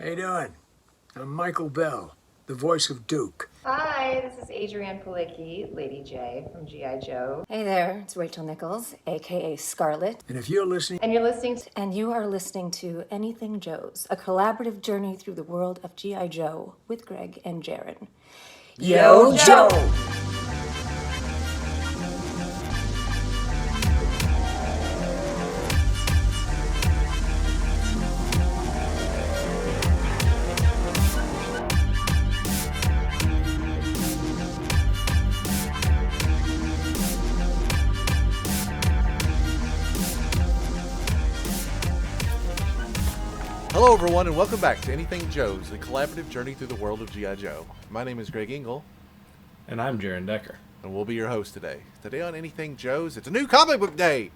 How you doing? I'm Michael Bell, the voice of Duke. Hi, this is Adrienne Palicki, Lady J from G.I. Joe. Hey there, it's Rachel Nichols, aka Scarlett. And if you're listening, And you're listening to And you are listening to Anything Joe's, a collaborative journey through the world of G.I. Joe with Greg and Jaren. Yo, Joe! Hello, everyone, and welcome back to Anything Joe's, a collaborative journey through the world of G.I. Joe. My name is Greg Engel, And I'm Jaren Decker. and we'll be your host today. Today on Anything Joe's, it's a new comic book day!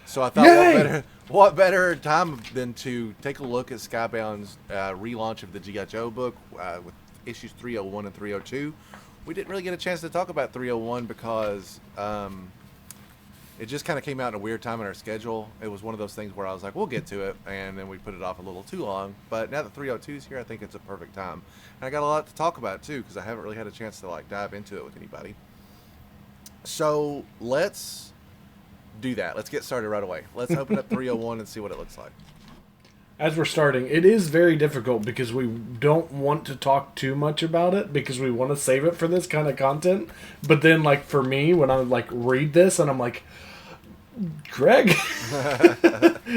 So I thought, what better time than to take a look at Skybound's relaunch of the G.I. Joe book with issues 301 and 302. We didn't really get a chance to talk about 301 because it just kind of came out in a weird time in our schedule. It was one of those things where I was like, we'll get to it, and then we put it off a little too long. But now that 302 is here, I think it's a perfect time. And I got a lot to talk about, too, because I haven't really had a chance to dive into it with anybody. So let's do that. Let's get started right away. Let's open up 301 and see what it looks like. As we're starting, it is very difficult because we don't want to talk too much about it because we want to save it for this kind of content. But then, for me, when I read this and I'm like, Greg.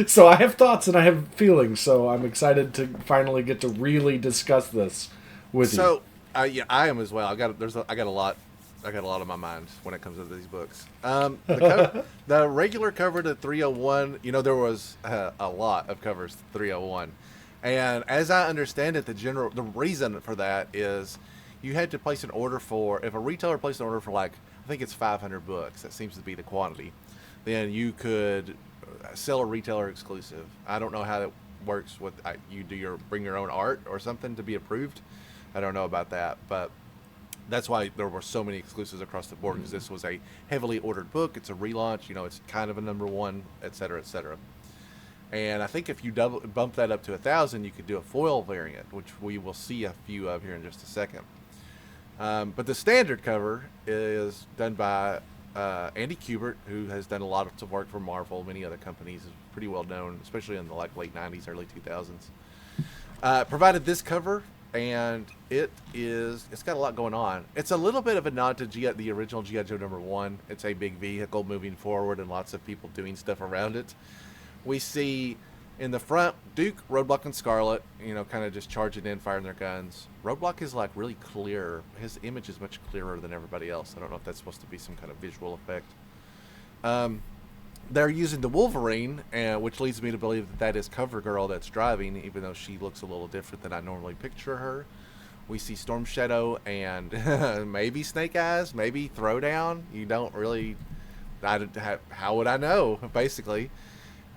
So I have thoughts and I have feelings. So I'm excited to finally get to really discuss this with you. So, yeah, I am as well. I got a lot on my mind when it comes to these books. The regular cover to 301, there was a lot of covers to 301, and as I understand it, the reason for that is you had to place an order for, if a retailer placed an order for I think it's 500 books. That seems to be the quantity. Then you could sell a retailer exclusive. I don't know how that works with you bring your own art or something to be approved. I don't know about that, but that's why there were so many exclusives across the board, because this was a heavily ordered book. It's a relaunch, it's kind of a number one, et cetera, et cetera. And I think if you bump that up to 1,000, you could do a foil variant, which we will see a few of here in just a second. But the standard cover is done by Andy Kubert, who has done a lot of work for Marvel, many other companies, is pretty well known, especially in the late 90s, early 2000s. Provided this cover, and it's got a lot going on. It's a little bit of a nod to the original G.I. Joe #1. It's a big vehicle moving forward and lots of people doing stuff around it. We see in the front Duke, Roadblock, and Scarlet, kind of just charging in, firing their guns. Roadblock is really clear. His image is much clearer than everybody else. I don't know if that's supposed to be some kind of visual effect. They're using the Wolverine, which leads me to believe that is CoverGirl that's driving, even though she looks a little different than I normally picture her. We see Storm Shadow and maybe Snake Eyes, maybe Throwdown. You don't really... how would I know, basically?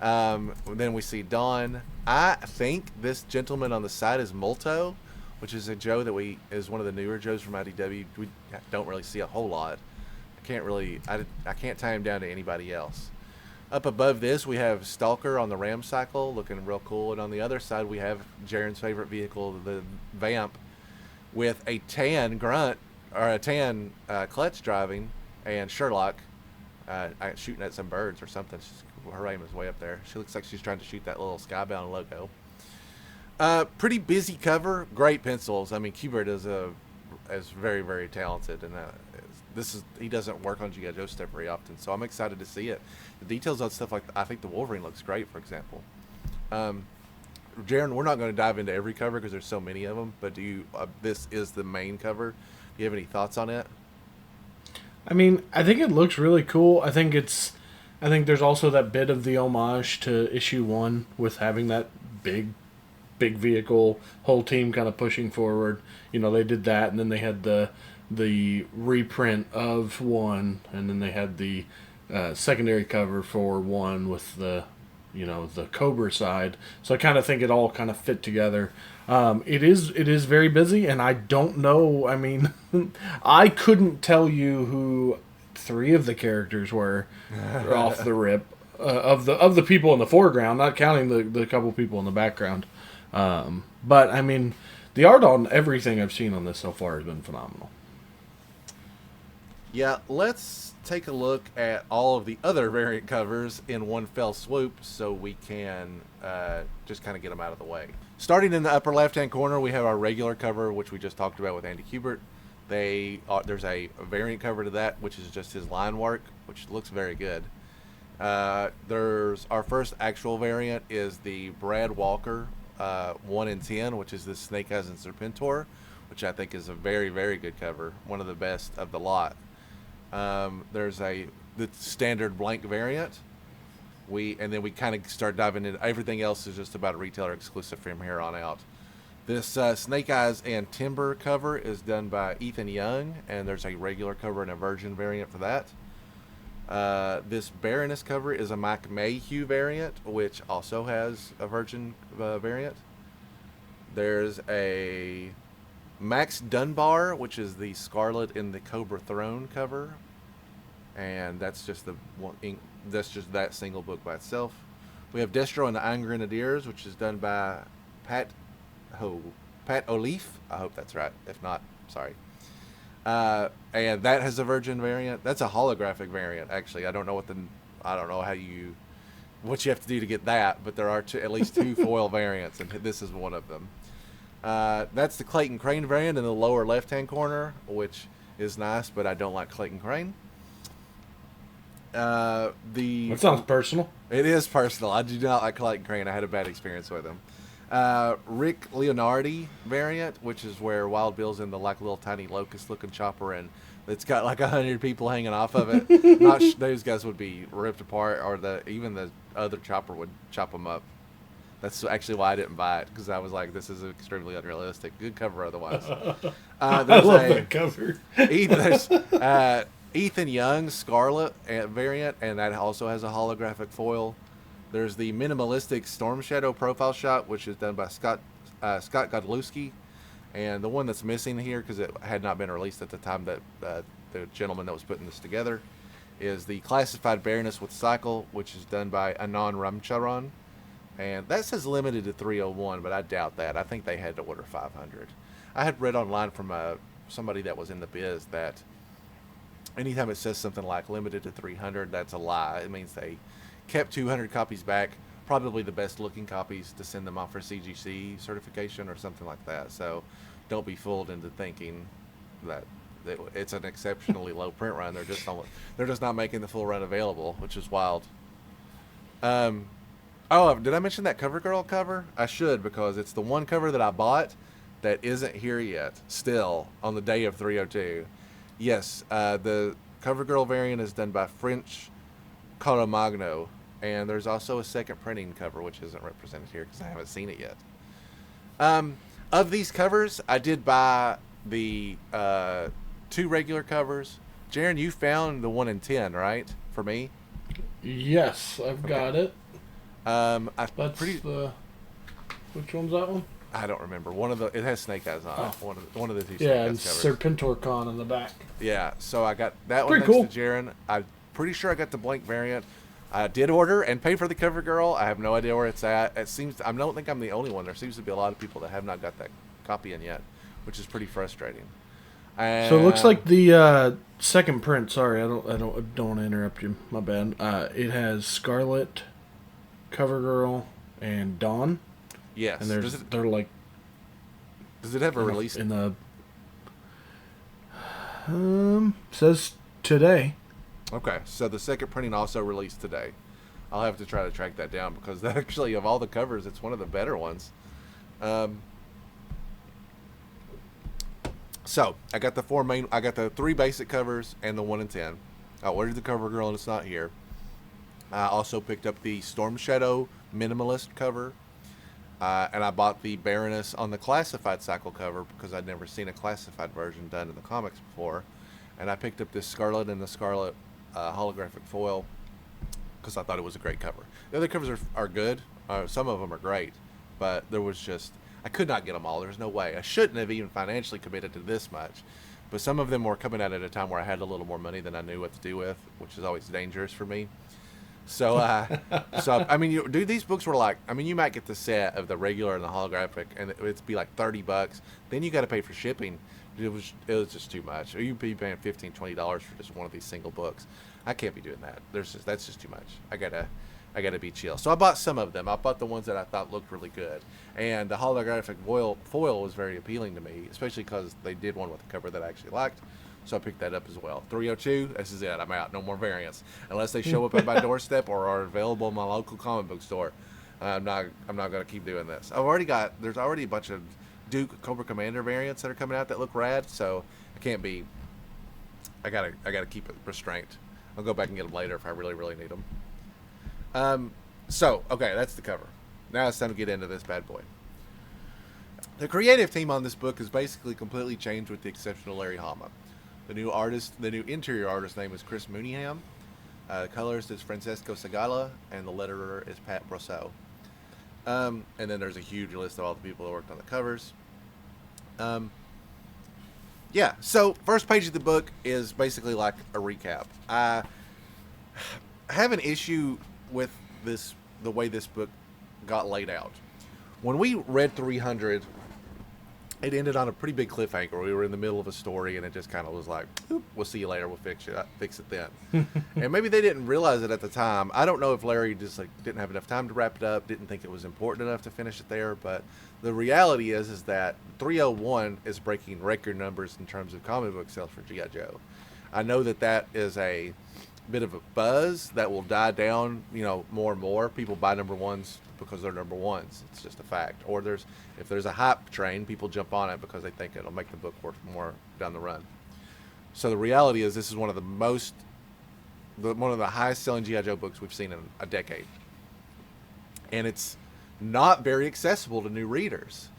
Then we see Dawn. I think this gentleman on the side is Molto, which is a Joe that is one of the newer Joes from IDW. We don't really see a whole lot. I can't tie him down to anybody else. Up above this, we have Stalker on the Ram Cycle, looking real cool. And on the other side, we have Jaren's favorite vehicle, the Vamp, with a tan grunt, or a tan clutch driving, and Sherlock shooting at some birds or something. Her aim is way up there. She looks like she's trying to shoot that little Skybound logo. Pretty busy cover, great pencils. I mean, Kubert is very, very talented, and he doesn't work on G.I. Joe stuff very often, so I'm excited to see it. The details on stuff I think the Wolverine looks great, for example. Jaren, we're not going to dive into every cover because there's so many of them, but this is the main cover. Do you have any thoughts on it? I mean, I think it looks really cool. I think there's also that bit of the homage to issue 1 with having that big vehicle, whole team kind of pushing forward. They did that, and then they had the reprint of 1, and then they had the secondary cover for 1 with the Cobra side. So I kind of think it all kind of fit together. It is very busy, and I don't know. I mean, I couldn't tell you who 3 of the characters were off the rip of the people in the foreground, not counting the couple people in the background. But I mean, the art on everything I've seen on this so far has been phenomenal. Yeah, let's take a look at all of the other variant covers in one fell swoop so we can just kind of get them out of the way. Starting in the upper left-hand corner, we have our regular cover, which we just talked about with Andy Kubert. There's a variant cover to that, which is just his line work, which looks very good. There's our first actual variant is the Brad Walker 1 in 10, which is the Snake Eyes and Serpentor, which I think is a very, very good cover, one of the best of the lot. There's the standard blank variant. And then we kind of start diving into everything else is just about a retailer exclusive from here on out. This Snake Eyes and Timber cover is done by Ethan Young, and there's a regular cover and a virgin variant for that. This Baroness cover is a Mike Mayhew variant, which also has a virgin variant. There's a Max Dunbar, which is the Scarlet in the Cobra Throne cover, and that's just that single book by itself. We have Destro and the Iron Grenadiers, which is done by Pat O'Leaf. I hope that's right. If not, sorry. And that has a virgin variant. That's a holographic variant, actually. I don't know what you have to do to get that, but there are at least two foil variants, and this is one of them. That's the Clayton Crane variant in the lower left-hand corner, which is nice, but I don't like Clayton Crane. That sounds personal. It is personal. I do not like Clayton Crane. I had a bad experience with him. Rick Leonardi variant, which is where Wild Bill's in the little tiny locust-looking chopper, and it's got 100 people hanging off of it. Those guys would be ripped apart, or even the other chopper would chop them up. That's actually why I didn't buy it, because I was like, this is extremely unrealistic. Good cover otherwise. I love that cover. There's Ethan Young's Scarlet variant, and that also has a holographic foil. There's the minimalistic Storm Shadow profile shot, which is done by Scott Godlewski. And the one that's missing here, because it had not been released at the time that the gentleman that was putting this together, is the Classified Baroness with Cycle, which is done by Anand Ramcharan. And that says limited to 301, but I doubt that. I think they had to order 500. I had read online from somebody that was in the biz that anytime it says something like limited to 300, that's a lie. It means they kept 200 copies back, probably the best looking copies, to send them off for CGC certification or something like that. So don't be fooled into thinking that it's an exceptionally low print run. They're just not making the full run available, which is wild. Oh, did I mention that CoverGirl cover? I should, because it's the one cover that I bought that isn't here yet, still, on the day of 302. Yes, the CoverGirl variant is done by French Caromagno, and there's also a second printing cover, which isn't represented here because I haven't seen it yet. Of these covers, I did buy the two regular covers. Jaren, you found the 1 in 10, right? For me? Yes, I've got it. Which one's that one? I don't remember. It has Snake Eyes on it. One of the two Snake and Eyes covers. Serpentor Con on the back. Yeah, so I got that one Pretty next cool. to Jaren. I'm pretty sure I got the blank variant. I did order and pay for the CoverGirl. I have no idea where it's at. I don't think I'm the only one. There seems to be a lot of people that have not got that copy in yet, which is pretty frustrating. So it looks like the second print. Sorry, I don't want to interrupt you. My bad. It has Scarlet, CoverGirl, and Dawn. Yes. And they're like. Does it have a release? In the says today. Okay, so the second printing also released today. I'll have to try to track that down, because actually, of all the covers, it's one of the better ones. So I got the 3 basic covers and the 1 in 10. I ordered the CoverGirl and it's not here. I also picked up the Storm Shadow Minimalist cover. And I bought the Baroness on the Classified Cycle cover because I'd never seen a Classified version done in the comics before. And I picked up this Scarlet and the Scarlet holographic foil because I thought it was a great cover. The other covers are good. Some of them are great. But I could not get them all. There's no way. I shouldn't have even financially committed to this much. But some of them were coming out at a time where I had a little more money than I knew what to do with, which is always dangerous for me. So, I mean, dude, these books were like, I mean, you might get the set of the regular and the holographic, and it'd be like $30. Then you got to pay for shipping. It was just too much. Or you'd be paying $15-20 for just one of these single books. I can't be doing that. That's just too much. I gotta be chill. So I bought some of them. I bought the ones that I thought looked really good, and the holographic foil was very appealing to me, especially because they did one with a cover that I actually liked. So I picked that up as well. 302, this is it. I'm out. No more variants. Unless they show up at my doorstep or are available in my local comic book store. I'm not going to keep doing this. There's already a bunch of Duke Cobra Commander variants that are coming out that look rad, so I gotta keep it restraint. I'll go back and get them later if I really, really need them. Okay, that's the cover. Now it's time to get into this bad boy. The creative team on this book is basically completely changed with the exception of Larry Hama. The new interior artist name is Chris Mooneyham. The colorist is Francesco Segala, and the letterer is Pat Brosseau. And then there's a huge list of all the people that worked on the covers. So first page of the book is basically like a recap. I have an issue with the way this book got laid out. When we read 300, it ended on a pretty big cliffhanger. We were in the middle of a story, and it just kind of was like, we'll see you later. We'll fix it then. And maybe they didn't realize it at the time. I don't know if Larry just didn't have enough time to wrap it up, didn't think it was important enough to finish it there. But the reality is that 301 is breaking record numbers in terms of comic book sales for G.I. Joe. I know that is a bit of a buzz that will die down, more and more. People buy number ones because they're number ones. It's just a fact. Or if there's a hype train, people jump on it because they think it'll make the book worth more down the run. So the reality is this is one of the highest selling G.I. Joe books we've seen in a decade. And it's not very accessible to new readers.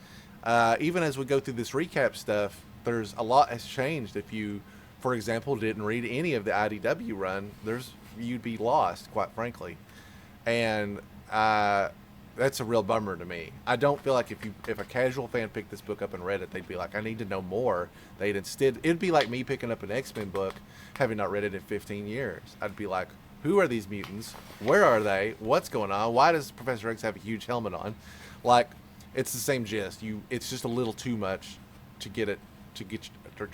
Even as we go through this recap stuff, there's a lot has changed. If you, for example, didn't read any of the IDW run, you'd be lost, quite frankly. And that's a real bummer to me. I don't feel like if a casual fan picked this book up and read it, they'd be like, I need to know more. It'd be like me picking up an X-Men book, having not read it in 15 years. I'd be like, who are these mutants? Where are they? What's going on? Why does Professor X have a huge helmet on? Like, it's the same gist. It's just a little too much to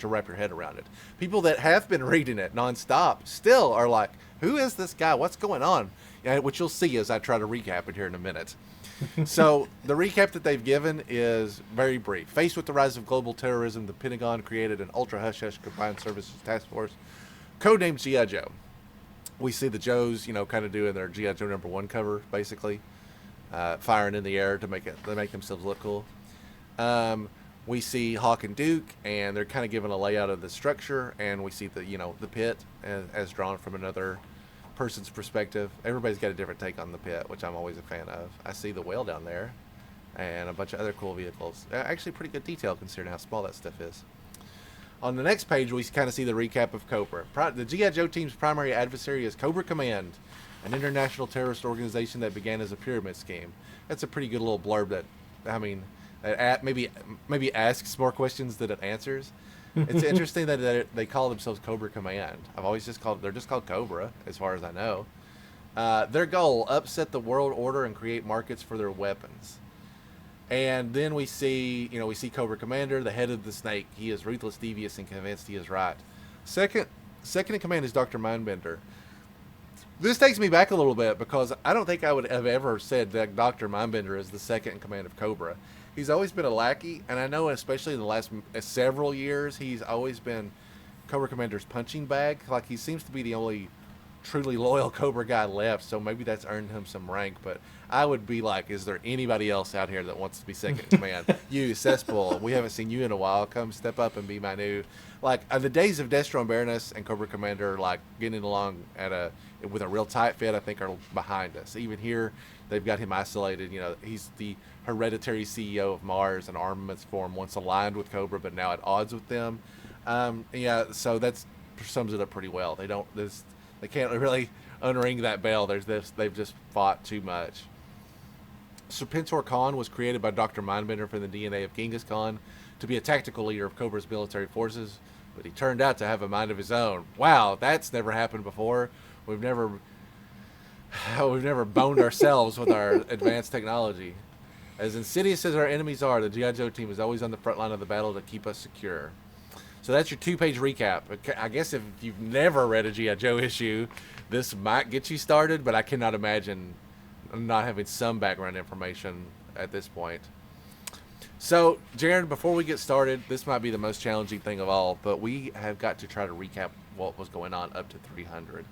wrap your head around it. People that have been reading it nonstop still are like, who is this guy? What's going on? Which you'll see as I try to recap it here in a minute. So the recap that they've given is very brief. Faced with the rise of global terrorism, the Pentagon created an ultra hush-hush combined services task force, codenamed G.I. Joe. We see the Joes, kind of doing their G.I. Joe #1 cover, basically, firing in the air to make themselves look cool. We see Hawk and Duke, and they're kind of giving a layout of the structure, and we see the pit as drawn from another person's perspective. Everybody's got a different take on the pit, which I'm always a fan of. I see the whale down there, and a bunch of other cool vehicles. Actually, pretty good detail considering how small that stuff is. On the next page, we kind of see the recap of Cobra. The G.I. Joe team's primary adversary is Cobra Command, an international terrorist organization that began as a pyramid scheme. That's a pretty good little blurb that maybe asks more questions than it answers. It's interesting that they call themselves Cobra Command. They're just called Cobra, as far as I know. Their goal: upset the world order and create markets for their weapons. And then we see Cobra Commander, the head of the snake. He is ruthless, devious, and convinced he is right. Second in command is Dr. Mindbender. This takes me back a little bit because I don't think I would have ever said that Dr. Mindbender is the second in command of Cobra. He's always been a lackey, and I know especially in the last several years, he's always been Cobra Commander's punching bag. Like, he seems to be the only truly loyal Cobra guy left, so maybe that's earned him some rank. But I would be like, is there anybody else out here that wants to be second in command? You, cesspool, we haven't seen you in a while. Come step up and be my new... Like, the days of Destro and Baroness and Cobra Commander, like, getting along with a real tight fit, I think, are behind us. Even here, they've got him isolated. He's the hereditary CEO of Mars, an armaments firm once aligned with Cobra, but now at odds with them. So that sums it up pretty well. They can't really unring that bell. They've just fought too much. Serpentor Khan was created by Dr. Mindbender from the DNA of Genghis Khan to be a tactical leader of Cobra's military forces, but he turned out to have a mind of his own. Wow, that's never happened before. we've never boned ourselves with our advanced technology. As insidious as our enemies are, the G.I. Joe team is always on the front line of the battle to keep us secure. So that's your 2-page recap. I guess if you've never read a G.I. Joe issue, this might get you started, but I cannot imagine not having some background information at this point. So, Jaren, before we get started, this might be the most challenging thing of all, but we have got to try to recap what was going on up to 300.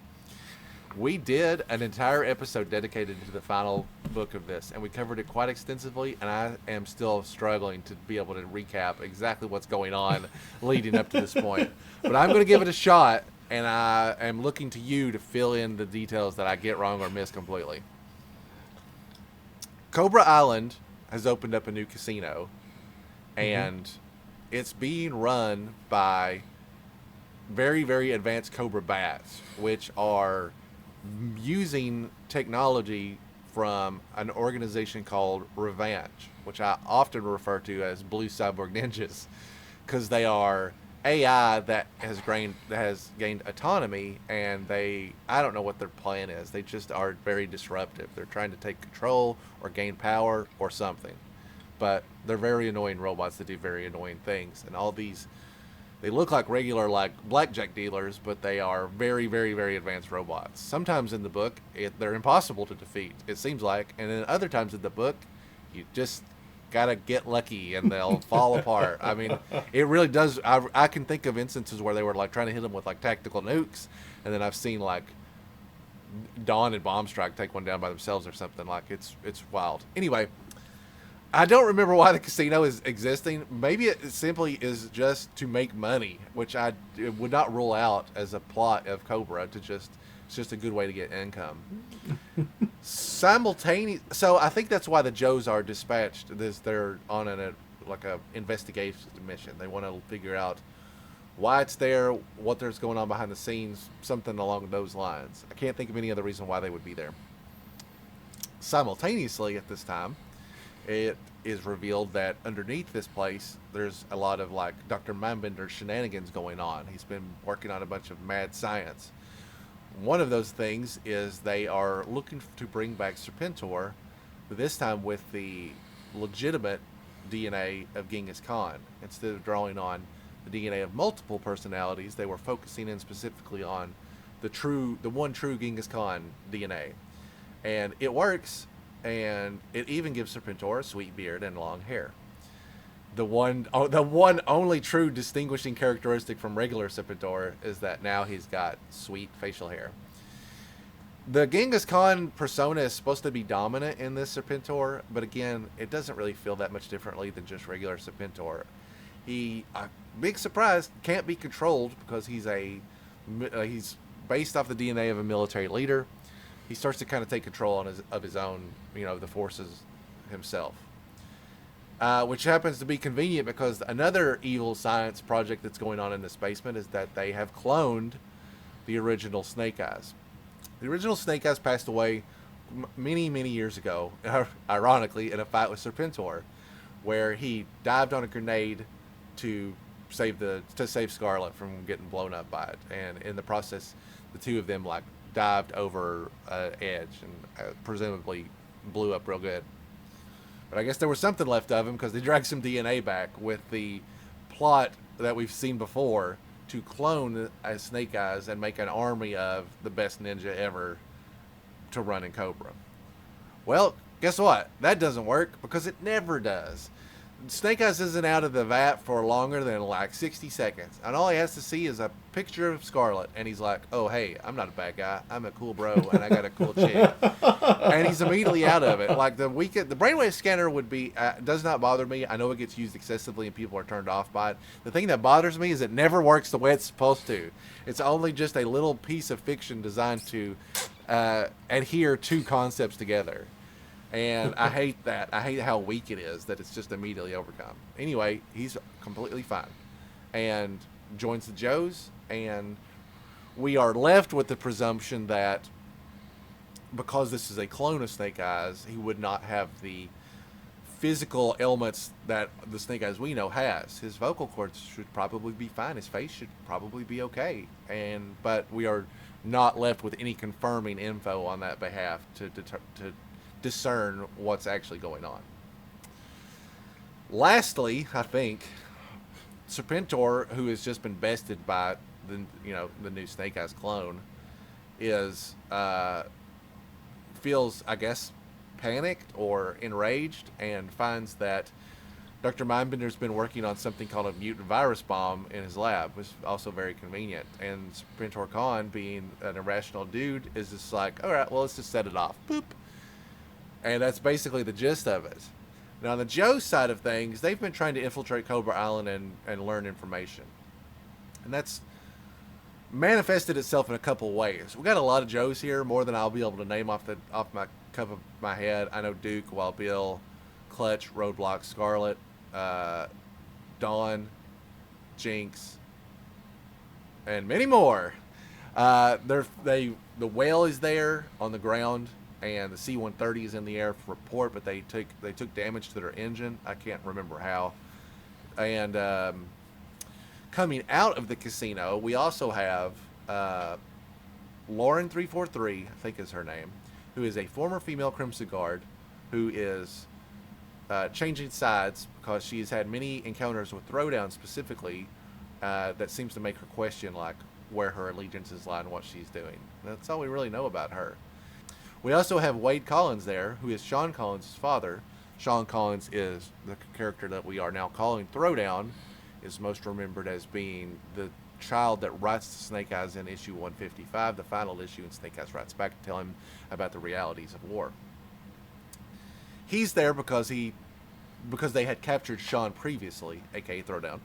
We did an entire episode dedicated to the final book of this, and we covered it quite extensively, and I am still struggling to be able to recap exactly what's going on leading up to this point. But I'm going to give it a shot, and I am looking to you to fill in the details that I get wrong or miss completely. Cobra Island has opened up a new casino, and it's being run by very, very advanced Cobra bats, which are using technology from an organization called Revenge, which I often refer to as Blue Cyborg Ninjas, because they are AI that has gained autonomy, and I don't know what their plan is. They just are very disruptive. They're trying to take control or gain power or something. But they're very annoying robots that do very annoying things. And all these, they look like regular blackjack dealers, but they are very, very, very advanced robots. Sometimes in the book, they're impossible to defeat, it seems like. And then other times in the book, you just gotta get lucky and they'll fall apart. I mean, it really does. I can think of instances where they were like trying to hit them with like tactical nukes, and then I've seen like Dawn and Bomb Strike take one down by themselves or something. Like it's wild. Anyway, I don't remember why the casino is existing. Maybe it simply is just to make money, which I would not rule out as a plot of Cobra. It's just a good way to get income. So I think that's why the Joes are dispatched. They're on a investigation mission. They want to figure out why it's there, what there's going on behind the scenes, something along those lines. I can't think of any other reason why they would be there. Simultaneously, at this time, it is revealed that underneath this place, there's a lot of like Dr. Mindbender shenanigans going on. He's been working on a bunch of mad science. One of those things is they are looking to bring back Serpentor, this time with the legitimate DNA of Genghis Khan. Instead of drawing on the DNA of multiple personalities, they were focusing in specifically on the one true Genghis Khan DNA. And it works, and it even gives Serpentor a sweet beard and long hair. The one only true distinguishing characteristic from regular Serpentor is that now he's got sweet facial hair. The Genghis Khan persona is supposed to be dominant in this Serpentor, but again, it doesn't really feel that much differently than just regular Serpentor. He, big surprise, can't be controlled because he's based off the DNA of a military leader. He starts to kind of take control of his own, the forces himself. Which happens to be convenient because another evil science project that's going on in this basement is that they have cloned the original Snake Eyes. The original Snake Eyes passed away many, many years ago, ironically, in a fight with Serpentor, where he dived on a grenade to save Scarlet from getting blown up by it, and in the process, the two of them dived over an edge and presumably blew up real good. But I guess there was something left of him because they dragged some DNA back with the plot that we've seen before to clone a Snake Eyes and make an army of the best ninja ever to run in Cobra. Well, guess what? That doesn't work because it never does. Snake Eyes isn't out of the vat for longer than 60 seconds. And all he has to see is a picture of Scarlet. And he's like, oh, hey, I'm not a bad guy. I'm a cool bro, and I got a cool chick. And he's immediately out of it. The brainwave scanner does not bother me. I know it gets used excessively and people are turned off by it. The thing that bothers me is it never works the way it's supposed to. It's only just a little piece of fiction designed to adhere two concepts together. And I hate that. I hate how weak it is that it's just immediately overcome. Anyway, he's completely fine and joins the Joes, and we are left with the presumption that because this is a clone of Snake Eyes, he would not have the physical ailments that the Snake Eyes we know has. His vocal cords should probably be fine. His face should probably be okay. But we are not left with any confirming info on that behalf to discern what's actually going on. Lastly, I think Serpentor, who has just been bested by the new Snake Eyes clone, is feels, I guess, panicked or enraged, and finds that Dr. Mindbender's been working on something called a mutant virus bomb in his lab, which is also very convenient. And Serpentor Khan, being an irrational dude, is just like, all right, well, let's just set it off. Boop. And that's basically the gist of it. Now, on the Joe side of things, they've been trying to infiltrate Cobra Island and learn information. And that's manifested itself in a couple ways. We got a lot of Joes here, more than I'll be able to name off my cup of my head. I know Duke, Wild Bill, Clutch, Roadblock, Scarlet, Dawn, Jinx, and many more. The whale is there on the ground, and the C-130 is in the air for report, but they took damage to their engine. I can't remember how. And coming out of the casino, we also have Lauren 343, I think is her name, who is a former female Crimson Guard, who is changing sides because she's had many encounters with Throwdown specifically that seems to make her question like where her allegiances lie and what she's doing. That's all we really know about her. We also have Wade Collins there, who is Sean Collins' father. Sean Collins is the character that we are now calling Throwdown, is most remembered as being the child that writes to Snake Eyes in issue 155, the final issue, and Snake Eyes writes back to tell him about the realities of war. He's there because they had captured Sean previously, aka Throwdown,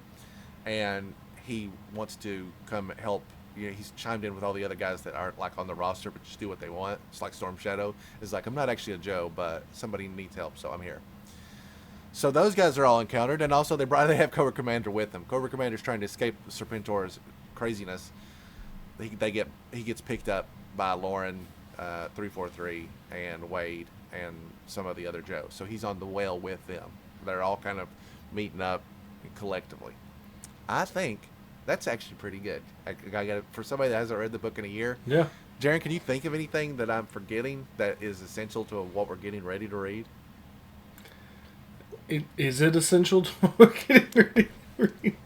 and he wants to come help. He's chimed in with all the other guys that aren't like on the roster, but just do what they want. It's like Storm Shadow. It's like, I'm not actually a Joe, but somebody needs help, so I'm here. So those guys are all encountered, and also they have Cobra Commander with them. Cobra Commander's trying to escape Serpentor's craziness. He gets picked up by Lauren 343 and Wade and some of the other Joes. So he's on the whale with them. They're all kind of meeting up collectively. I think that's actually pretty good. For somebody that hasn't read the book in a year. Yeah. Jaren, can you think of anything that I'm forgetting that is essential to what we're getting ready to read? Is it essential to what we're getting ready to read?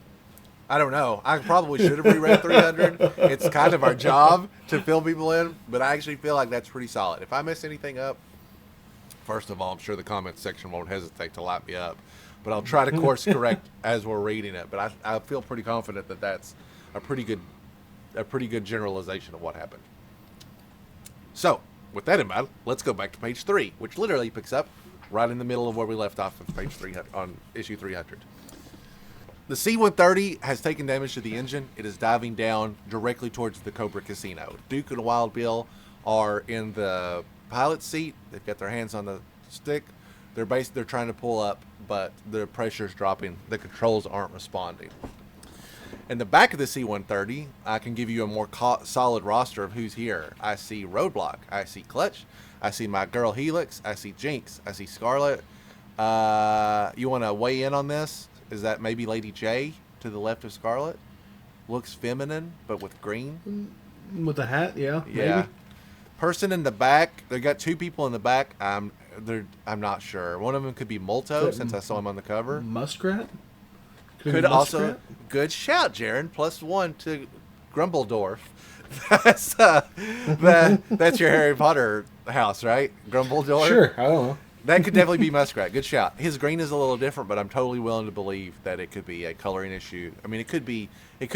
I don't know. I probably should have reread 300. It's kind of our job to fill people in, but I actually feel like that's pretty solid. If I mess anything up, first of all, I'm sure the comments section won't hesitate to light me up, but I'll try to course correct as we're reading it. But I feel pretty confident that that's a pretty good generalization of what happened. So, with that in mind, let's go back to page 3, which literally picks up right in the middle of where we left off of page 300 on issue 300. The C-130 has taken damage to the engine. It is diving down directly towards the Cobra Casino. Duke and Wild Bill are in the pilot's seat. They've got their hands on the stick. They're trying to pull up, but the pressure's dropping. The controls aren't responding. In the back of the C-130, I can give you a more solid roster of who's here. I see Roadblock. I see Clutch. I see my girl Helix. I see Jinx. I see Scarlet. You want to weigh in on this? Is that maybe Lady J to the left of Scarlet? Looks feminine, but with green. With a hat, yeah. Yeah. Maybe. Person in the back. They got two people in the back. I'm not sure. One of them could be Molto, since I saw him on the cover. Muskrat? Could also. Good shout, Jaren. +1 to Grumbledorf. That's your Harry Potter house, right? Grumbledorf? Sure, I don't know. That could definitely be Muskrat. Good shout. His green is a little different, but I'm totally willing to believe that it could be a coloring issue. I mean, it could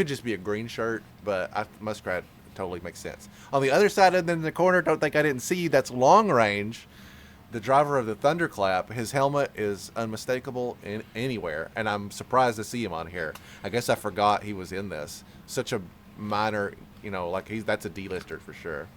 just be a green shirt, but Muskrat totally makes sense. On the other side of the corner, don't think I didn't see you, that's Long Range, the driver of the Thunderclap. His helmet is unmistakable anywhere, and I'm surprised to see him on here. I guess I forgot he was in this. Such a minor, that's a D-lister for sure.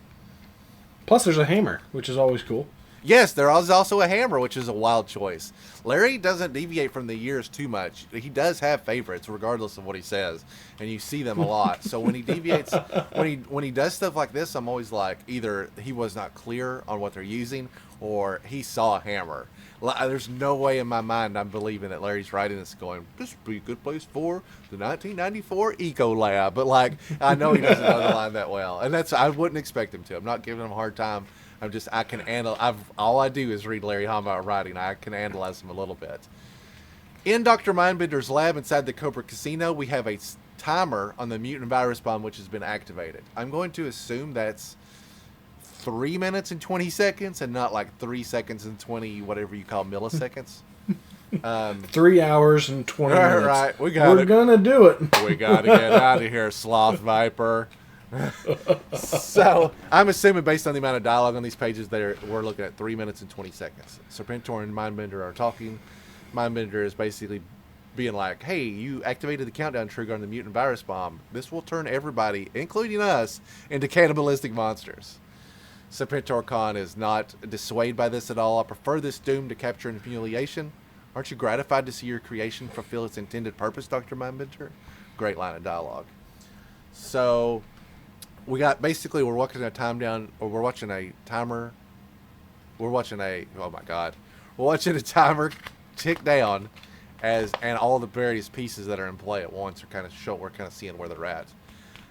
Plus, there's a hammer, which is always cool. Yes, there is also a hammer, which is a wild choice. Larry doesn't deviate from the years too much. He does have favorites, regardless of what he says, and you see them a lot. So when he deviates, when he does stuff like this, I'm always like, either he was not clear on what they're using, or he saw a hammer. There's no way in my mind I'm believing that Larry's writing this going, this would be a good place for the 1994 Eco Lab. But, like, I know he doesn't know the line that well. And I wouldn't expect him to. I'm not giving him a hard time. I can all I do is read Larry Hama writing. I can analyze him a little bit. In Dr. Mindbender's lab inside the Cobra Casino, we have a timer on the mutant virus bomb which has been activated. I'm going to assume that's 3 minutes and 20 seconds and not like 3 seconds and 20 whatever you call milliseconds. 3 hours and 20 minutes. Right, We're gonna do it. We gotta get out of here, Sloth Viper. So I'm assuming based on the amount of dialogue on these pages, we're looking at 3 minutes and 20 seconds. Serpentor and Mindbender are talking. Mindbender is basically being like, hey, you activated the countdown trigger on the mutant virus bomb. This will turn everybody, including us, into cannibalistic monsters. Serpentor Khan is not dissuaded by this at all. I prefer this doom to capture and humiliation. Aren't you gratified to see your creation fulfill its intended purpose, Dr. Mindbender? Great line of dialogue. So we got basically we're watching a timer. We're watching a timer tick down and all the various pieces that are in play at once are we're kind of seeing where they're at.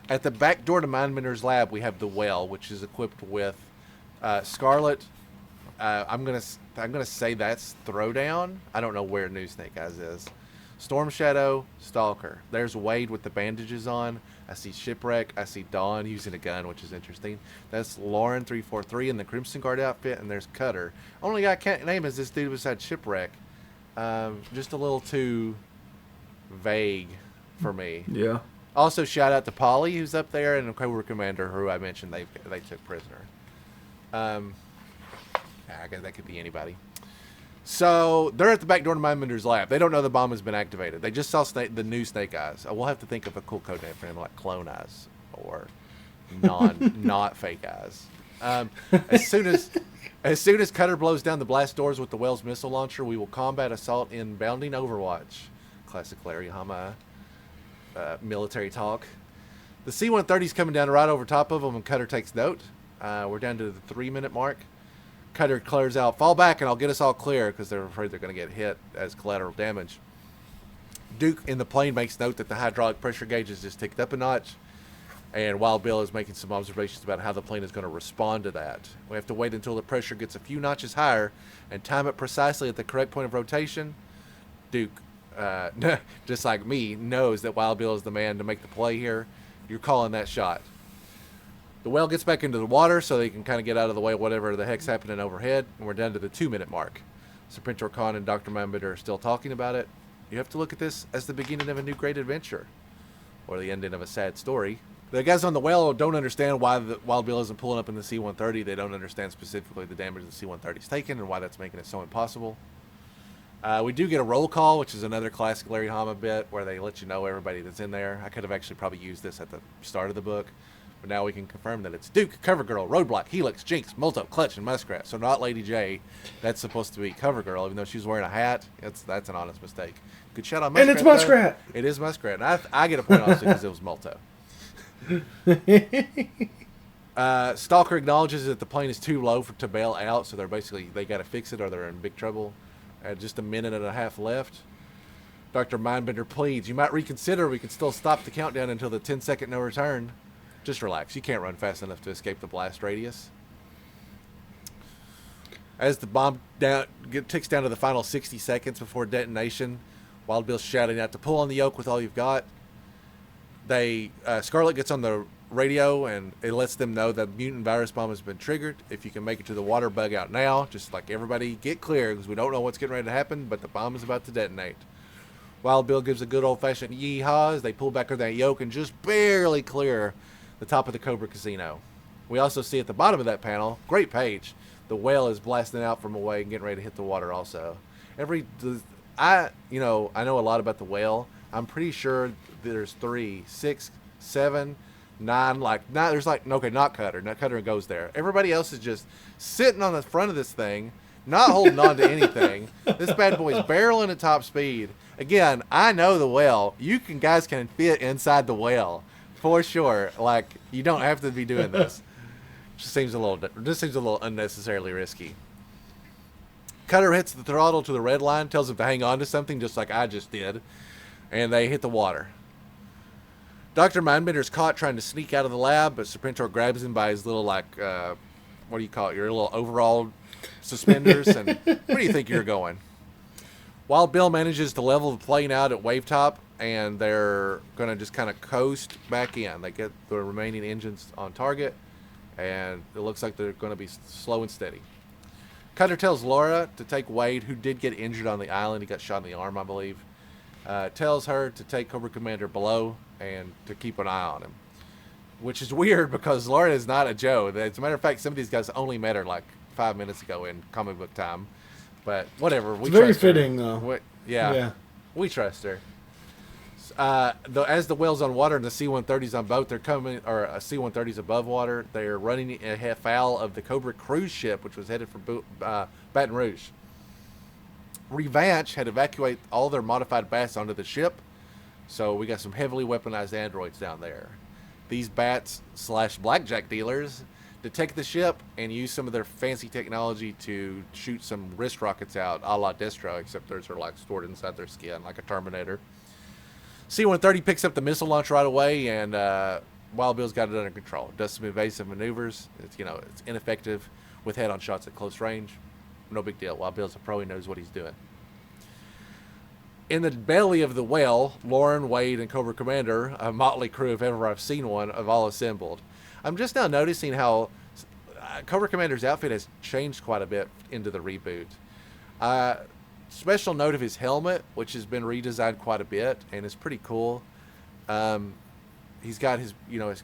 At the back door to Mindbender's lab, we have the well, which is equipped with Scarlet. I'm gonna say that's Throwdown. I don't know where New Snake Eyes is. Storm Shadow, Stalker. There's Wade with the bandages on. I see Shipwreck. I see Dawn using a gun, which is interesting. That's Lauren 343 in the Crimson Guard outfit, and there's Cutter. Only guy I can't name is this dude beside Shipwreck. Just a little too vague for me. Yeah. Also, shout out to Polly, who's up there, and Cobra Commander, who I mentioned they took prisoner. I guess that could be anybody. So they're at the back door to Mindbender's lab. They don't know the bomb has been activated. They just saw the new Snake Eyes. We'll have to think of a cool code name for him, like Clone Eyes or not Fake Eyes. As soon as Cutter blows down the blast doors with the Wells missile launcher, we will combat assault in bounding Overwatch. Classic Larry Hama military talk. The C-130's coming down right over top of them, and Cutter takes note. We're down to the 3-minute mark. Cutter clears out, fall back and I'll get us all clear, because they're afraid they're going to get hit as collateral damage. Duke in the plane makes note that the hydraulic pressure gauge has just ticked up a notch, and Wild Bill is making some observations about how the plane is going to respond to that. We have to wait until the pressure gets a few notches higher and time it precisely at the correct point of rotation. Duke, just like me, knows that Wild Bill is the man to make the play here. You're calling that shot. The well gets back into the water so they can kind of get out of the way of whatever the heck's happening overhead, and we're down to the 2-minute mark. Serpentor Khan and Dr. Mindbender are still talking about it. You have to look at this as the beginning of a new great adventure, or the ending of a sad story. The guys on the well don't understand why the Wild Bill isn't pulling up in the C-130. They don't understand specifically the damage the C-130's taken and why that's making it so impossible. We do get a roll call, which is another classic Larry Hama bit where they let you know everybody that's in there. I could have actually probably used this at the start of the book. But now we can confirm that it's Duke, Covergirl, Roadblock, Helix, Jinx, Molto, Clutch, and Muskrat. So not Lady J. That's supposed to be Covergirl, even though she's wearing a hat. That's an honest mistake. Good shot on Muskrat. And it's Muskrat. Though. It is Muskrat. And I get a point honestly because it was Molto. Stalker acknowledges that the plane is too low to bail out, so they got to fix it or they're in big trouble. Just a minute and a half left. Dr. Mindbender pleads, you might reconsider. We can still stop the countdown until the 10-second no return. Just relax. You can't run fast enough to escape the blast radius. As the bomb ticks down to the final 60 seconds before detonation, Wild Bill's shouting out to pull on the yoke with all you've got. Scarlet gets on the radio and it lets them know that mutant virus bomb has been triggered. If you can make it to the water, bug out now. Just like everybody get clear, because we don't know what's getting ready to happen, but the bomb is about to detonate. Wild Bill gives a good old-fashioned yee-haw as they pull back on that yoke and just barely clear the top of the Cobra Casino. We also see at the bottom of that panel, great page, the whale is blasting out from away and getting ready to hit the water also. I know a lot about the whale. I'm pretty sure there's 3, 6, 7, 9, not Cutter. Not Cutter goes there. Everybody else is just sitting on the front of this thing, not holding on to anything. This bad boy's barreling at top speed. Again, I know the whale. Guys can fit inside the whale. For sure, you don't have to be doing this. Just seems a little unnecessarily risky. Cutter hits the throttle to the red line, tells him to hang on to something just like I just did, and they hit the water. Dr. Mindbender's caught trying to sneak out of the lab, but Serpentor grabs him by his little, like, what do you call it, your little overall suspenders, and where do you think you're going? Wild Bill manages to level the plane out at Wavetop, and they're going to just kind of coast back in. They get the remaining engines on target, and it looks like they're going to be slow and steady. Cutter tells Laura to take Wade, who did get injured on the island. He got shot in the arm, I believe. Tells her to take Cobra Commander below and to keep an eye on him. Which is weird because Laura is not a Joe. As a matter of fact, some of these guys only met her like 5 minutes ago in comic book time. But whatever. It's very fitting, though. Yeah. We trust her. As the whale's on water and the C-130's on boat, they're coming, or C-130's above water. They're running afoul of the Cobra cruise ship, which was headed for Baton Rouge. Revanche had evacuated all their modified bats onto the ship, so we got some heavily weaponized androids down there. These bats / blackjack dealers detect the ship and use some of their fancy technology to shoot some wrist rockets out, a la Destro, except theirs are like stored inside their skin, like a Terminator. C-130 picks up the missile launch right away, and Wild Bill's got it under control. Does some evasive maneuvers. It's ineffective with head-on shots at close range. No big deal. Wild Bill's a pro. He knows what he's doing. In the belly of the whale, Lauren, Wade, and Cobra Commander, a motley crew if ever I've seen one, have all assembled. I'm just now noticing how Cobra Commander's outfit has changed quite a bit into the reboot. Special note of his helmet, which has been redesigned quite a bit and is pretty cool. He's got his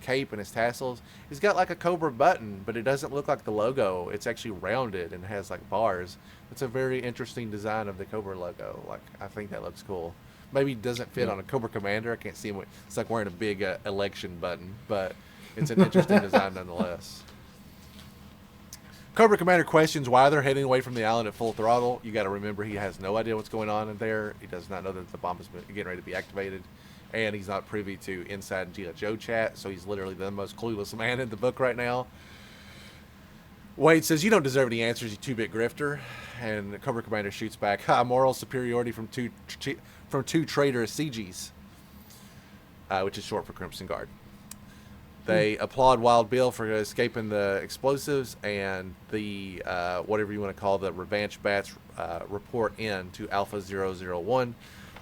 cape and his tassels. He's got like a Cobra button, but it doesn't look like the logo. It's actually rounded and has like bars. It's a very interesting design of the Cobra logo. Like, I think that looks cool. Maybe it doesn't fit on a Cobra Commander. I can't see him. It's like wearing a big election button, but it's an interesting design nonetheless. Cobra Commander questions why they're heading away from the island at full throttle. You got to remember he has no idea what's going on in there. He does not know that the bomb is getting ready to be activated, and he's not privy to inside G.I. Joe chat, so he's literally the most clueless man in the book right now. Wade says, "You don't deserve any answers, you two-bit grifter." And the Cobra Commander shoots back, "Moral superiority from two traitorous CGs," which is short for Crimson Guard. They applaud Wild Bill for escaping the explosives, and the whatever you want to call the Revanche Bats report in to Alpha 001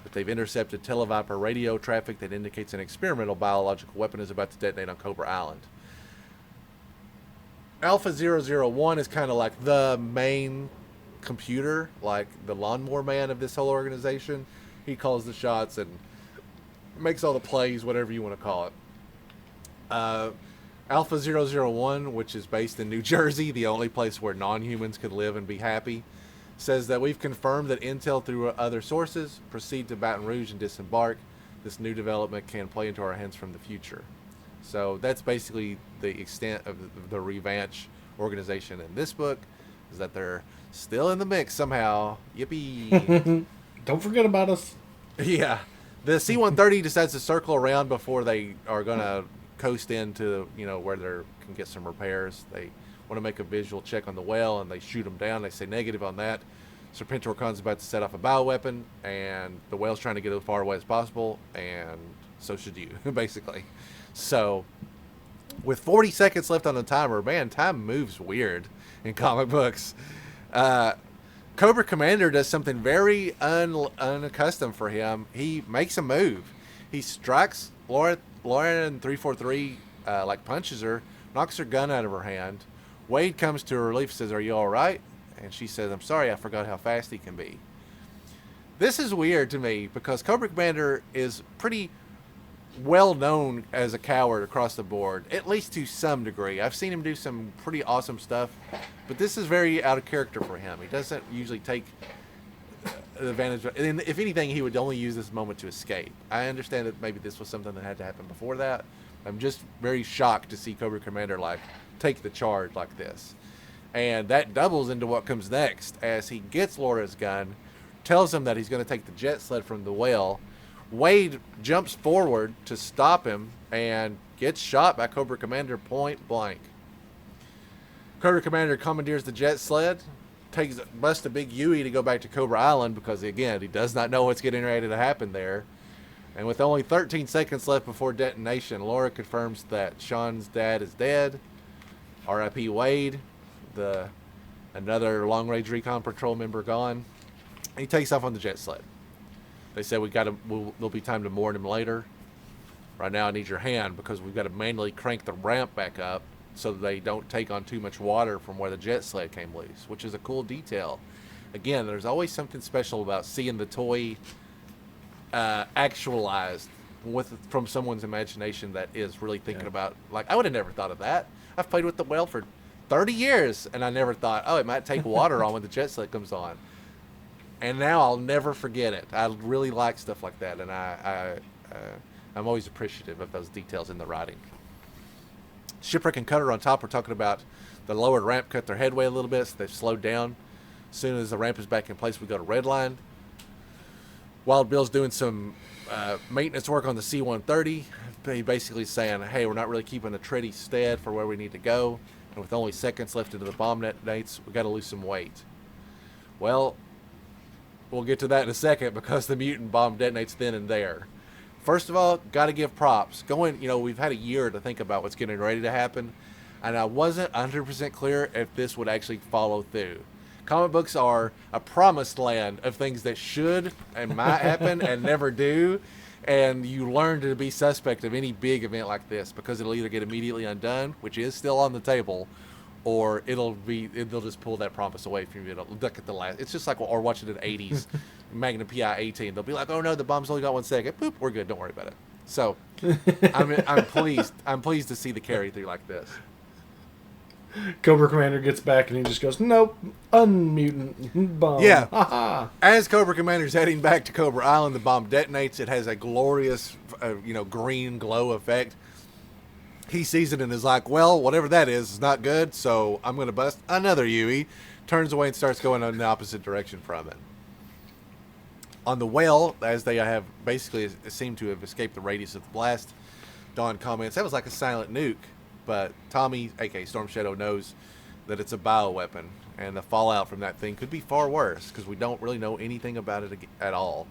that they've intercepted Televiper radio traffic that indicates an experimental biological weapon is about to detonate on Cobra Island. Alpha 001 is kind of like the main computer, like the lawnmower man of this whole organization. He calls the shots and makes all the plays, whatever you want to call it. Alpha 001, which is based in New Jersey, the only place where non-humans could live and be happy, says that we've confirmed that intel through other sources. Proceed to Baton Rouge and disembark. This new development can play into our hands from the future. So that's basically the extent of the Revanche organization in this book, is that they're still in the mix somehow. Yippee! Don't forget about us. Yeah. The C-130 decides to circle around before they are going to coast into, where they can get some repairs. They want to make a visual check on the whale, and they shoot them down. They say negative on that. Serpentor Khan's about to set off a bioweapon, and the whale's trying to get as far away as possible, and so should you, basically. So, with 40 seconds left on the timer, man, time moves weird in comic books. Cobra Commander does something very unaccustomed for him. He makes a move. He strikes Lauren 343, punches her, knocks her gun out of her hand. Wade comes to her relief and says, "Are you all right?" And she says, "I'm sorry, I forgot how fast he can be." This is weird to me because Cobra Commander is pretty well known as a coward across the board, at least to some degree. I've seen him do some pretty awesome stuff, but this is very out of character for him. He doesn't usually take advantage of, and if anything, he would only use this moment to escape. I understand that maybe this was something that had to happen before that. I'm just very shocked to see Cobra Commander take the charge like this. And that doubles into what comes next as he gets Laura's gun, tells him that he's going to take the jet sled from the whale. Wade jumps forward to stop him and gets shot by Cobra Commander point blank. Cobra Commander commandeers the jet sled, busts a big Yui to go back to Cobra Island because, again, he does not know what's getting ready to happen there. And with only 13 seconds left before detonation, Laura confirms that Sean's dad is dead. R.I.P. Wade, another long-range recon patrol member gone. He takes off on the jet sled. They said there'll be time to mourn him later. Right now I need your hand because we've got to manually crank the ramp back up so that they don't take on too much water from where the jet sled came loose, which is a cool detail. Again, there's always something special about seeing the toy actualized from someone's imagination that is really thinking about, like, I would have never thought of that. I've played with the whale for 30 years, and I never thought, it might take water on when the jet sled comes on. And now I'll never forget it. I really like stuff like that, and I'm always appreciative of those details in the writing. Shipwreck and Cutter on top are talking about the lowered ramp cut their headway a little bit, so they've slowed down. As soon as the ramp is back in place, we go to Redline. Wild Bill's doing some maintenance work on the C-130. He basically saying, hey, we're not really keeping a tready stead for where we need to go. And with only seconds left into the bomb detonates, we got to lose some weight. Well, we'll get to that in a second because the mutant bomb detonates then and there. First of all, got to give props. We've had a year to think about what's getting ready to happen, and I wasn't 100% clear if this would actually follow through. Comic books are a promised land of things that should and might happen and never do, and you learn to be suspect of any big event like this because it'll either get immediately undone, which is still on the table, or they'll just pull that promise away from you. It'll look at the last. It's just like or watching an 80s Magnum PI 18. They'll be like, oh no, the bomb's only got 1 second. Boop, we're good. Don't worry about it. So, I'm pleased. I'm pleased to see the carry through like this. Cobra Commander gets back and he just goes, nope, unmutant bomb. Yeah. Ha-ha. As Cobra Commander's heading back to Cobra Island, the bomb detonates. It has a glorious, green glow effect. He sees it and is like, well, whatever that is not good, so I'm going to bust another Yui. Turns away and starts going in the opposite direction from it. On the whale, as they have basically seemed to have escaped the radius of the blast, Dawn comments, that was like a silent nuke. But Tommy, aka Storm Shadow, knows that it's a bioweapon, and the fallout from that thing could be far worse because we don't really know anything about it at all.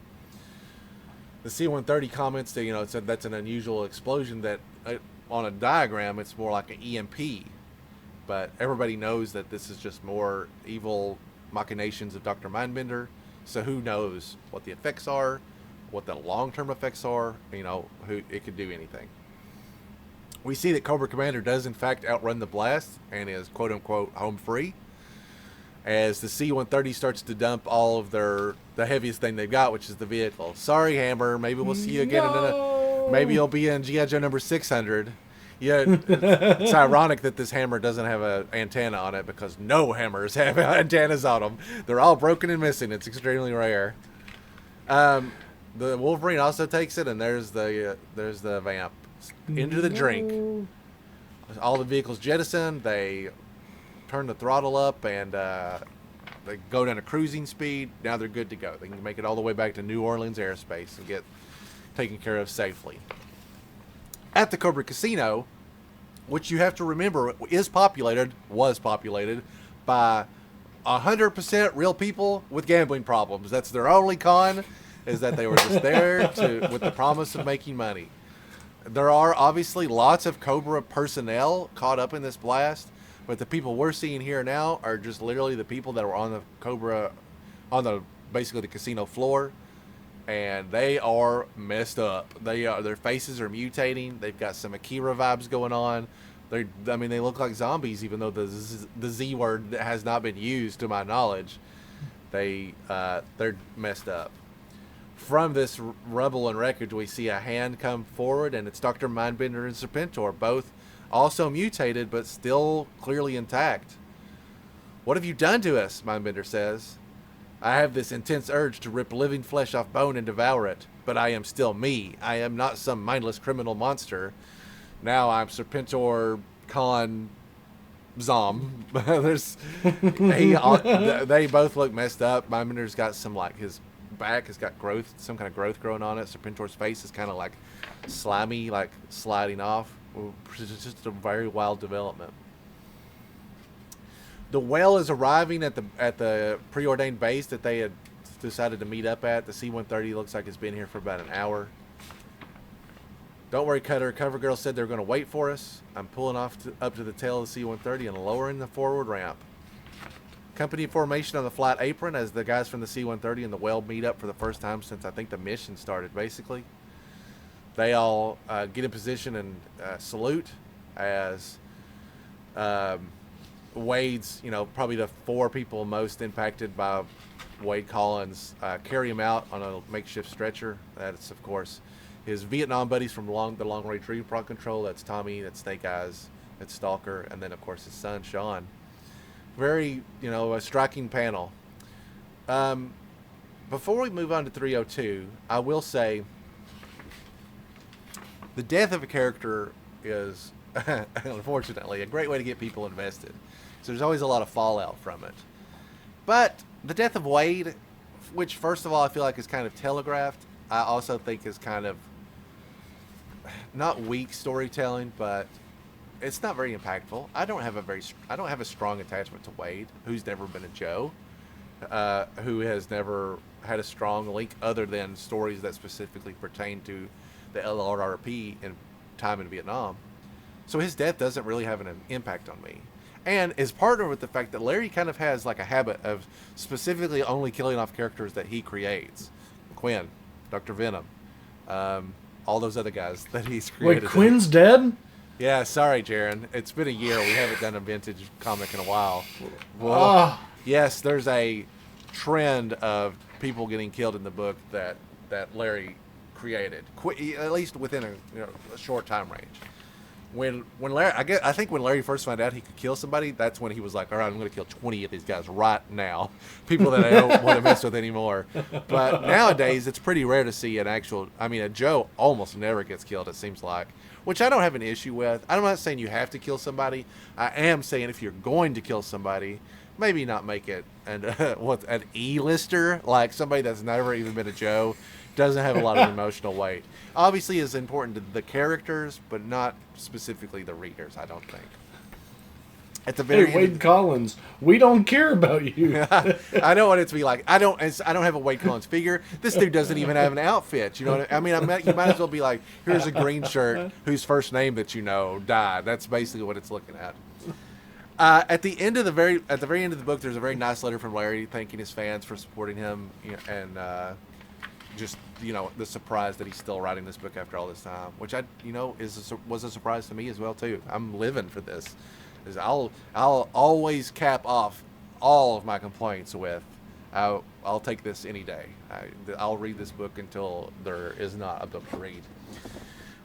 The C-130 comments that it said that's an unusual explosion that on a diagram it's more like an EMP, but everybody knows that this is just more evil machinations of Dr. Mindbender. So who knows what the effects are, what the long-term effects are? Who it could do anything. We see that Cobra Commander does in fact outrun the blast and is quote-unquote home free as the C-130 starts to dump all of the heaviest thing they've got, which is the vehicle. Sorry, Hammer. Maybe we'll see you again. Maybe you'll be in G.I. Joe number 600. Yeah, it's ironic that this Hammer doesn't have an antenna on it because no Hammers have antennas on them. They're all broken and missing. It's extremely rare. The Wolverine also takes it, and there's the vamp. Into the drink. All the vehicles jettison. They turn the throttle up and they go down to cruising speed. Now they're good to go. They can make it all the way back to New Orleans airspace and get taken care of safely. At the Cobra Casino, which you have to remember was populated by 100% real people with gambling problems. That's their only con, is that they were just there with the promise of making money. There are obviously lots of Cobra personnel caught up in this blast, but the people we're seeing here now are just literally the people that were on the Cobra, basically the casino floor, and they are messed up. Their faces are mutating. They've got some Akira vibes going on. They look like zombies, even though the Z word has not been used to my knowledge. They're messed up. From this rubble and wreckage, we see a hand come forward, and it's Dr. Mindbender and Serpentor, both also mutated, but still clearly intact. What have you done to us? Mindbender says. I have this intense urge to rip living flesh off bone and devour it, but I am still me. I am not some mindless criminal monster. Now I'm Serpentor Khan Zom. They both look messed up. Mindbender's got some, his back has got growth, some kind of growth growing on it. Serpentor's face is kind of like slimy, like sliding off. It's just a very wild development. The Whale is arriving at the preordained base that they had decided to meet up at. The C-130 looks like it's been here for about an hour. Don't worry, Cutter. CoverGirl said they're going to wait for us. I'm pulling up to the tail of the C-130 and lowering the forward ramp. Company formation on the flight apron as the guys from the C-130 and the Whale meet up for the first time since I think the mission started, basically. They all get in position and salute as Wade's, probably the 4 people most impacted by Wade Collins, carry him out on a makeshift stretcher. That's, of course, his Vietnam buddies from the Long Range Recon Control. That's Tommy, that's Snake Eyes, that's Stalker, and then, of course, his son, Sean. Very, a striking panel. Before we move on to 302, I will say the death of a character is, unfortunately, a great way to get people invested. So there's always a lot of fallout from it. But the death of Wade, which first of all I feel like is kind of telegraphed, I also think is kind of not weak storytelling, but it's not very impactful. I don't have a strong attachment to Wade, who's never been a Joe, who has never had a strong link other than stories that specifically pertain to the LRRP in time in Vietnam. So his death doesn't really have an impact on me. And is partnered with the fact that Larry kind of has like a habit of specifically only killing off characters that he creates. Quinn, Dr. Venom, all those other guys that he's created. Wait, Quinn's dead? Yeah, sorry, Jaren. It's been a year. We haven't done a vintage comic in a while. Well, yes, there's a trend of people getting killed in the book that Larry created, at least within a short time range. When Larry, I think when Larry first found out he could kill somebody, that's when he was like, all right, I'm going to kill 20 of these guys right now. People that I don't want to mess with anymore. But nowadays, it's pretty rare to see a Joe almost never gets killed, it seems like, which I don't have an issue with. I'm not saying you have to kill somebody. I am saying if you're going to kill somebody, maybe not make it an E-lister, like somebody that's never even been a Joe, doesn't have a lot of emotional weight. Obviously is important to the characters, but not specifically the readers, I don't think. At the very Wade Collins, we don't care about you. I don't want it to be like, I don't have a Wade Collins figure. This dude doesn't even have an outfit. You know what I mean? You might as well be like, here's a green shirt whose first name that died. That's basically what it's looking at. At the very end of the book, there's a very nice letter from Larry thanking his fans for supporting him, and just the surprise that he's still writing this book after all this time, which was a surprise to me as well too. I'm living for this. I'll always cap off all of my complaints with, I'll take this any day. I'll read this book until there is not a book to read.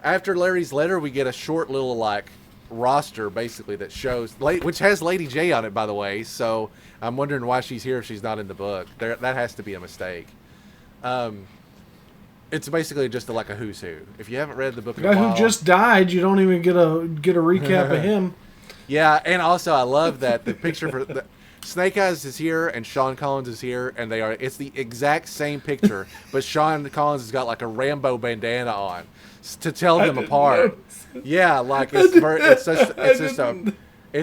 After Larry's letter, we get a short little roster basically that shows, which has Lady J on it, by the way. So I'm wondering why she's here if she's not in the book. That has to be a mistake. It's basically just like a who's who. If you haven't read the book, The guy who just died, you don't even get a recap of him. Yeah, and also I love that the picture for Snake Eyes is here and Sean Collins is here, and it's the exact same picture, but Sean Collins has got like a Rambo bandana on to tell them apart. Yeah, like it's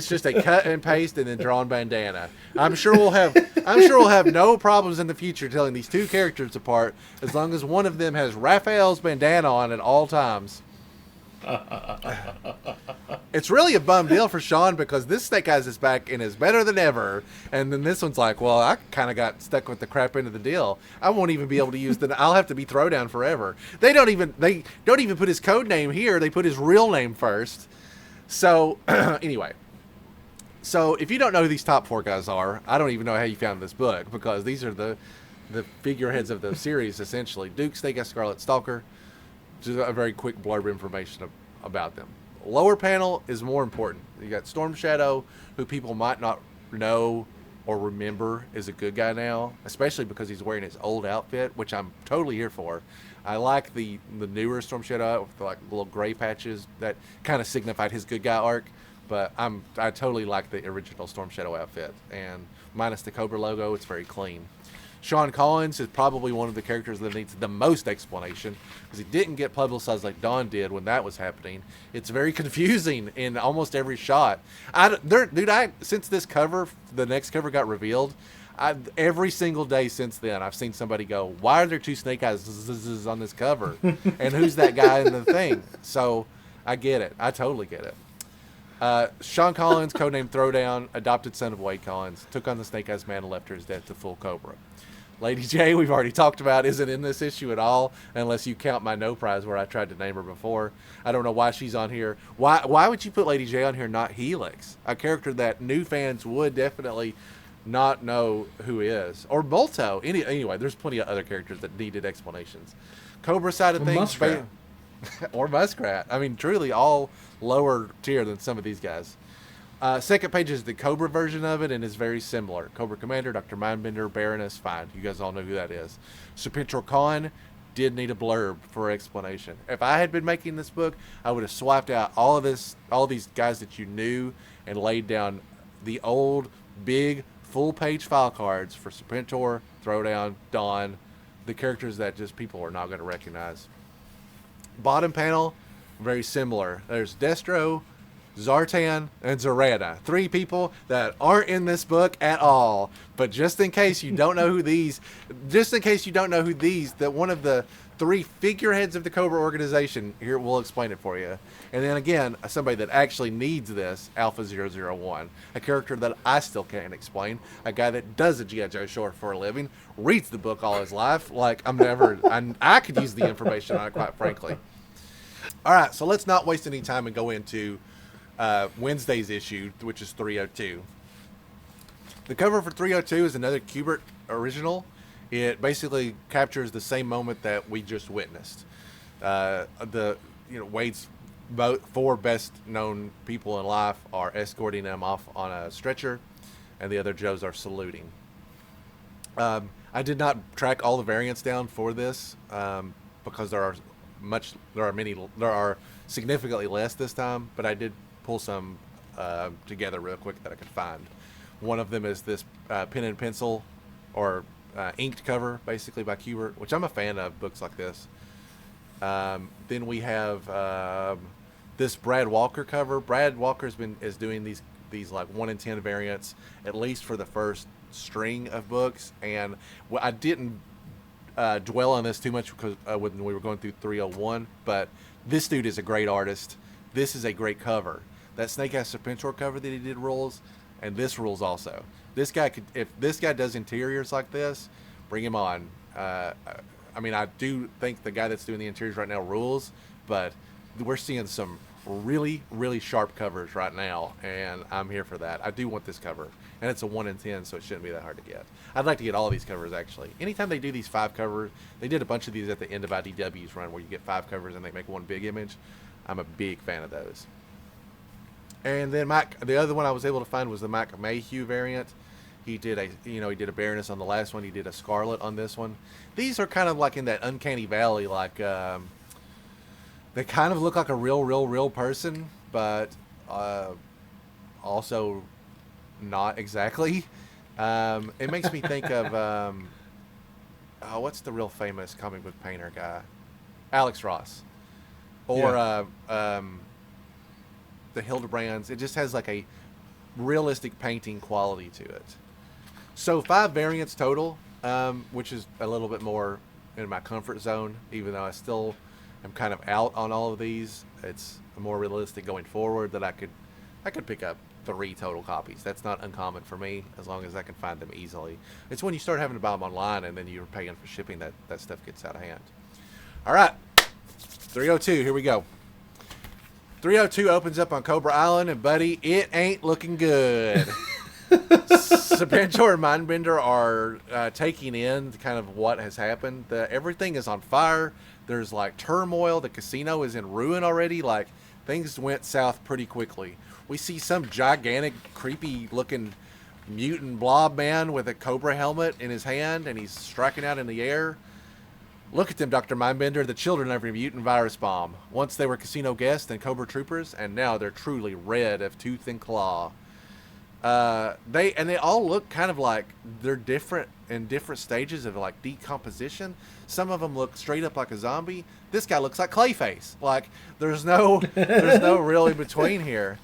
just a cut and paste and then drawn bandana. I'm sure we'll have no problems in the future telling these two characters apart as long as one of them has Raphael's bandana on at all times. It's really a bum deal for Sean because this Snake Eyes is back and is better than ever, and then this one's like, well, I kind of got stuck with the crap end of the deal. I won't even be able to use I'll have to be Throwdown forever. They don't even put his code name here. They put his real name first. So anyway. So if you don't know who these top 4 guys are, I don't even know how you found this book, because these are the figureheads of the series, essentially. Duke, Snake Eyes, Scarlet, Stalker. Just a very quick blurb information about them. Lower panel is more important. You got Storm Shadow, who people might not know or remember is a good guy now, especially because he's wearing his old outfit, which I'm totally here for. I like the newer Storm Shadow with the little gray patches that kind of signified his good guy arc. But I totally like the original Storm Shadow outfit, and minus the Cobra logo, it's very clean. Sean Collins is probably one of the characters that needs the most explanation because he didn't get publicized like Dawn did when that was happening. It's very confusing in almost every shot. Since this cover, the next cover got revealed, every single day since then, I've seen somebody go, "Why are there two Snake Eyes on this cover? And who's that guy in the thing?" So I get it. I totally get it. Sean Collins, codenamed Throwdown, adopted son of Wade Collins, took on the Snake Eyes mantle after his death to Full Cobra. Lady J, we've already talked about, isn't in this issue at all, unless you count my No Prize where I tried to name her before. I don't know why she's on here. Why would you put Lady J on here, not Helix? A character that new fans would definitely not know who is. Or Molto. Anyway, there's plenty of other characters that needed explanations. Cobra side of things. Muskrat. Or Muskrat. I mean, truly all lower tier than some of these guys. Second page is the Cobra version of it and is very similar. Cobra Commander, Dr. Mindbender, Baroness, fine. You guys all know who that is. Serpentor Khan did need a blurb for explanation. If I had been making this book, I would have swiped out all these guys that you knew and laid down the old, big, full-page file cards for Serpentor, Throwdown, Dawn, the characters that just people are not going to recognize. Bottom panel, very similar. There's Destro, Zartan, and Zorana. 3 people that aren't in this book at all. But just in case you don't know who that one of the 3 figureheads of the Cobra organization, here we'll explain it for you. And then again, somebody that actually needs this, Alpha 001, a character that I still can't explain, a guy that does a G.I. Joe short for a living, reads the book all his life, like I could use the information on it, quite frankly. All right, so let's not waste any time and go into Wednesday's issue, which is 302. The cover for 302 is another Kubert original. It basically captures the same moment that we just witnessed. Wade's 4 best known people in life are escorting him off on a stretcher, and the other Joes are saluting. I did not track all the variants down for this because there are significantly less this time, but I did pull some together real quick that I could find. One of them is this pen and pencil or inked cover, basically by Kubert, which I'm a fan of books like this. Then we have this Brad Walker cover. Brad Walker is doing these like 1 in 10 variants, at least for the first string of books. And I didn't dwell on this too much because when we were going through 301, but this dude is a great artist. This is a great cover. That Snake Eyes Serpentor cover that he did rules, and this rules also. This guy if this guy does interiors like this, bring him on. I do think the guy that's doing the interiors right now rules, but we're seeing some really, really sharp covers right now, and I'm here for that. I do want this cover, and it's a 1 in 10, so it shouldn't be that hard to get. I'd like to get all these covers, actually. Anytime they do these 5 covers, they did a bunch of these at the end of IDW's run where you get 5 covers and they make one big image. I'm a big fan of those. And then the other one I was able to find was the Mike Mayhew variant. He did a Baroness on the last one. He did a Scarlet on this one. These are kind of like in that uncanny valley, like they kind of look like a real person, but also not exactly. It makes me think of what's the real famous comic book painter guy? Alex Ross. Or the Hildebrands. It just has like a realistic painting quality to it. So 5 variants total, which is a little bit more in my comfort zone, even though I still am kind of out on all of these. It's more realistic going forward that I could pick up 3 total copies. That's not uncommon for me, as long as I can find them easily. It's when you start having to buy them online and then you're paying for shipping that stuff gets out of hand. All right, 302, here we go. 302 opens up on Cobra Island, and buddy, it ain't looking good. Serpentor and Mindbender are taking in kind of what has happened. Everything is on fire. There's like turmoil. The casino is in ruin already. Like, things went south pretty quickly. We see some gigantic, creepy-looking mutant blob man with a Cobra helmet in his hand, and he's striking out in the air. Look at them, Dr. Mindbender, the children of your mutant virus bomb. Once they were casino guests and Cobra troopers, and now they're truly red of tooth and claw. They all look kind of like they're different in different stages of like decomposition. Some of them look straight up like a zombie. This guy looks like Clayface. Like there's no real in between here.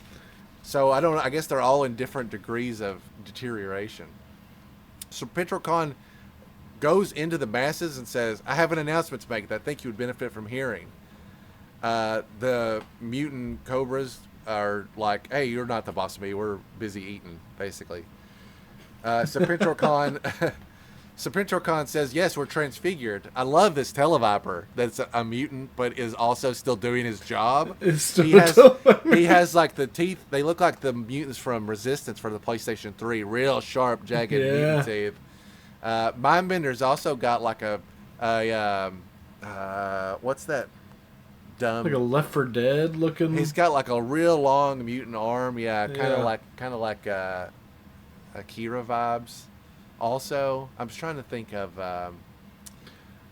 So I guess they're all in different degrees of deterioration. So Petrocon goes into the masses and says, "I have an announcement to make that I think you would benefit from hearing." The mutant cobras are like, "Hey, you're not the boss of me. We're busy eating," basically. Serpentorcon says, "Yes, we're transfigured. I love this Televiper that's a mutant, but is also still doing his job. He has like the teeth. They look like the mutants from Resistance for the PlayStation 3. Real sharp, jagged mutant teeth. Mindbender's also got like what's that? Dumb. Like a Left 4 Dead looking. He's got like a real long mutant arm. Yeah, kind of like Akira vibes. Also, I'm just trying to think of.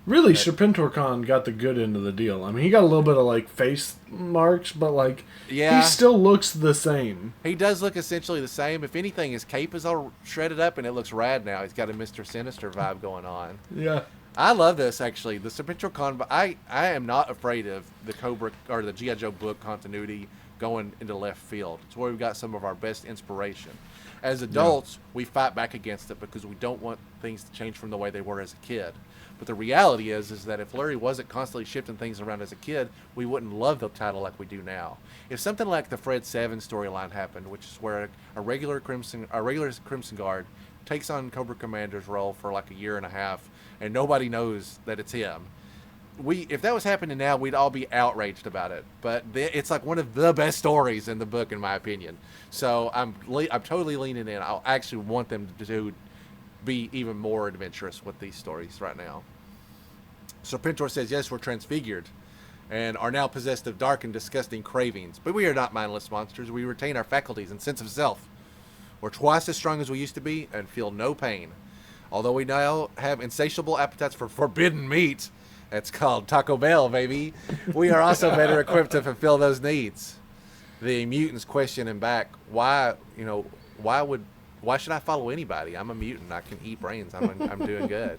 Really, Serpentorcon got the good end of the deal. I mean, he got a little bit of like face marks, but like he still looks the same. He does look essentially the same. If anything, his cape is all shredded up and it looks rad now. He's got a Mr. Sinister vibe going on. Yeah. I love this actually. The Serpentorcon, but I am not afraid of the Cobra or the G.I. Joe book continuity going into left field. It's where we've got some of our best inspiration. As adults, we fight back against it because we don't want things to change from the way they were as a kid. But the reality is that if Larry wasn't constantly shifting things around as a kid, we wouldn't love the title like we do now. If something like the Fred 7 storyline happened, which is where a regular Crimson Guard takes on Cobra Commander's role for like a year and a half, and nobody knows that it's him. If that was happening now, we'd all be outraged about it. But it's like one of the best stories in the book, in my opinion. So I'm totally leaning in. I actually want them to be even more adventurous with these stories right now. Serpentor says, "Yes, we're transfigured and are now possessed of dark and disgusting cravings. But we are not mindless monsters. We retain our faculties and sense of self. We're twice as strong as we used to be and feel no pain. Although we now have insatiable appetites for forbidden meat," that's called Taco Bell, baby, "we are also better equipped to fulfill those needs." The mutants question him back, why should I follow anybody? I'm a mutant. I can eat brains. I'm doing good.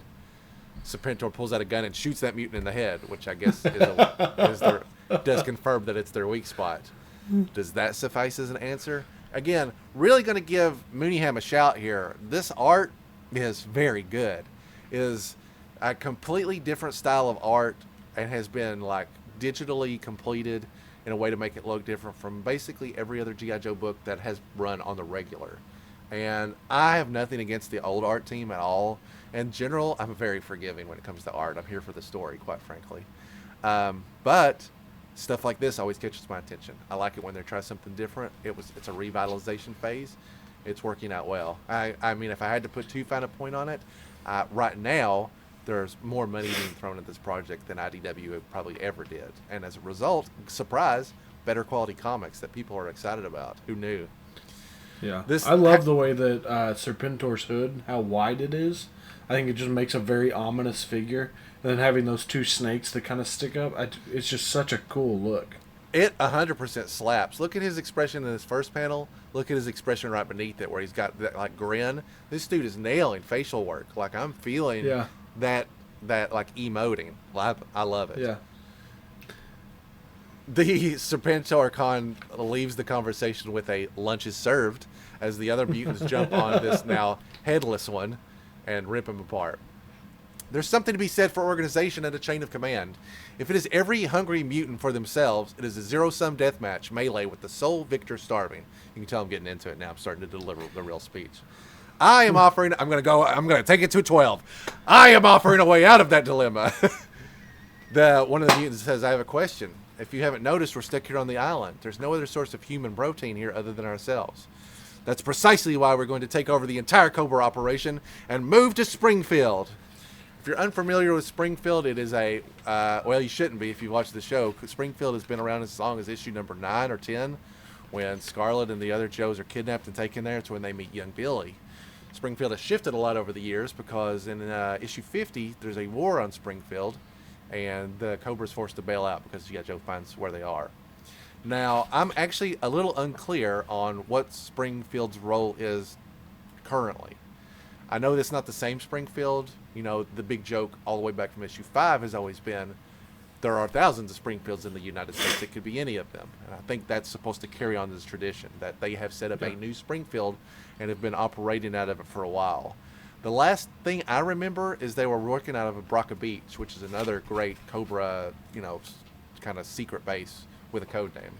Serpentor pulls out a gun and shoots that mutant in the head, which I guess does confirm that it's their weak spot. Does that suffice as an answer? Again, really going to give Mooneyham a shout here. This art is very good. It is a completely different style of art and has been like digitally completed in a way to make it look different from basically every other G.I. Joe book that has run on the regular. And I have nothing against the old art team at all. In general, I'm very forgiving when it comes to art. I'm here for the story, quite frankly. But stuff like this always catches my attention. I like it when they try something different. It's a revitalization phase. It's working out well. I mean, if I had to put too fine a point on it, right now, there's more money being thrown at this project than IDW probably ever did. And as a result, surprise, better quality comics that people are excited about. Who knew? Yeah. I love the way that Serpentor's hood, how wide it is. I think it just makes a very ominous figure. And then having those two snakes that kind of stick up, it's just such a cool look. It 100% slaps. Look at his expression in his first panel. Look at his expression right beneath it where he's got that like grin. This dude is nailing facial work. Like I'm feeling that like emoting. I love it. Yeah. The Serpentorcon leaves the conversation with a "lunch is served" as the other mutants jump on this now headless one and rip him apart. There's something to be said for organization and a chain of command. If it is every hungry mutant for themselves, it is a zero-sum deathmatch melee with the sole victor starving. You can tell I'm getting into it now. I'm starting to deliver the real speech. I'm going to take it to 12. I am offering a way out of that dilemma. One of the mutants says, "I have a question. If you haven't noticed, we're stuck here on the island. There's no other source of human protein here other than ourselves. That's precisely why we're going to take over the entire Cobra operation and move to Springfield." If you're unfamiliar with Springfield, it is well, you shouldn't be if you watch the show. Springfield has been around as long as issue number 9 or 10. When Scarlet and the other Joes are kidnapped and taken there, it's when they meet young Billy. Springfield has shifted a lot over the years because in issue 50, there's a war on Springfield, and the Cobra's forced to bail out because G.I. Joe finds where they are. Now, I'm actually a little unclear on what Springfield's role is currently. I know that's not the same Springfield. You know, the big joke all the way back from issue 5 has always been there are thousands of Springfields in the United States. It could be any of them. And I think that's supposed to carry on this tradition, that they have set up a new Springfield and have been operating out of it for a while. The last thing I remember is they were working out of Braca Beach, which is another great Cobra, you know, kind of secret base with a code name.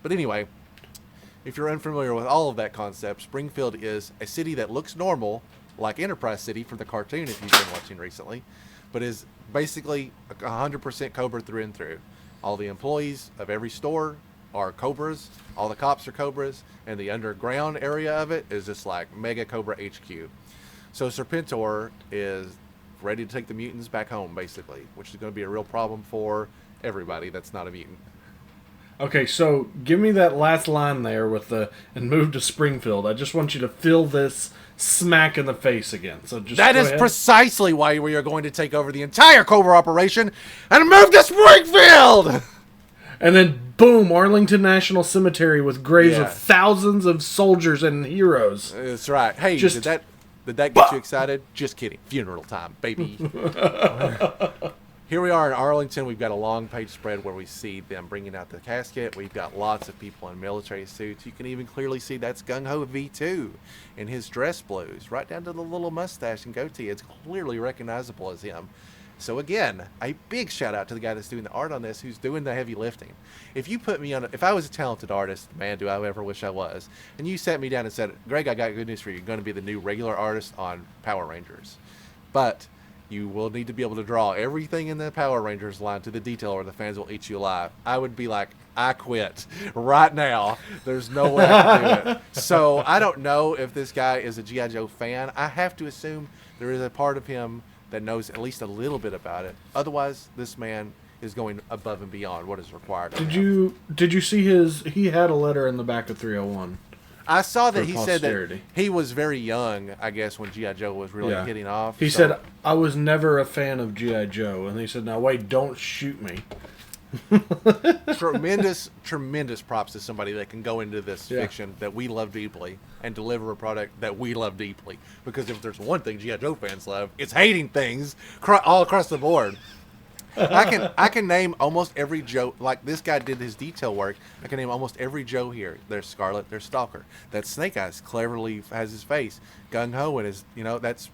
But anyway, if you're unfamiliar with all of that concept, Springfield is a city that looks normal, like Enterprise City from the cartoon if you've been watching recently, but is basically 100% Cobra through and through. All the employees of every store are Cobras, all the cops are Cobras, and the underground area of it is just like Mega Cobra HQ. So Serpentor is ready to take the mutants back home, basically, which is going to be a real problem for everybody that's not a mutant. Okay, so give me that last line there with the and move to Springfield. I just want you to feel this smack in the face again. So just that go is ahead. precisely why we are going to take over the entire Cobra operation and move to Springfield. And then boom, Arlington National Cemetery with graves Yeah. of thousands of soldiers and heroes. That's right. Hey, Just- did that get you excited? Just kidding. Funeral time, baby. Here we are in Arlington. We've got a long page spread where we see them bringing out the casket. We've got lots of people in military suits. You can even clearly see that's Gung Ho V2 in his dress blues, right down to the little mustache and goatee. It's clearly recognizable as him. So again, a big shout out to the guy that's doing the art on this, who's doing the heavy lifting. If you put me on, if I was a talented artist, man, do I ever wish I was, and you sat me down and said, Greg, I got good news for you. You're going to be the new regular artist on Power Rangers. But you will need to be able to draw everything in the Power Rangers line to the detail or the fans will eat you alive. I would be like, I quit right now. There's no way I can do it. So I don't know if this guy is a G.I. Joe fan. I have to assume there is a part of him that knows at least a little bit about it. Otherwise, this man is going above and beyond what is required of him. Did you see he had a letter in the back of 301. I saw that for he said that posterity. he was very young, I guess, when G.I. Joe was really hitting off. He so- said, I was never a fan of G.I. Joe. And he said, now wait, don't shoot me. tremendous props to somebody that can go into this fiction that we love deeply and deliver a product that we love deeply. Because if there's one thing G.I. Joe fans love, it's hating things all across the board. I can name almost every Joe. Like this guy did his detail work. I can name almost every Joe here. There's Scarlet. There's Stalker. That Snake Eyes cleverly has his face. Gung Ho and his. You know that's.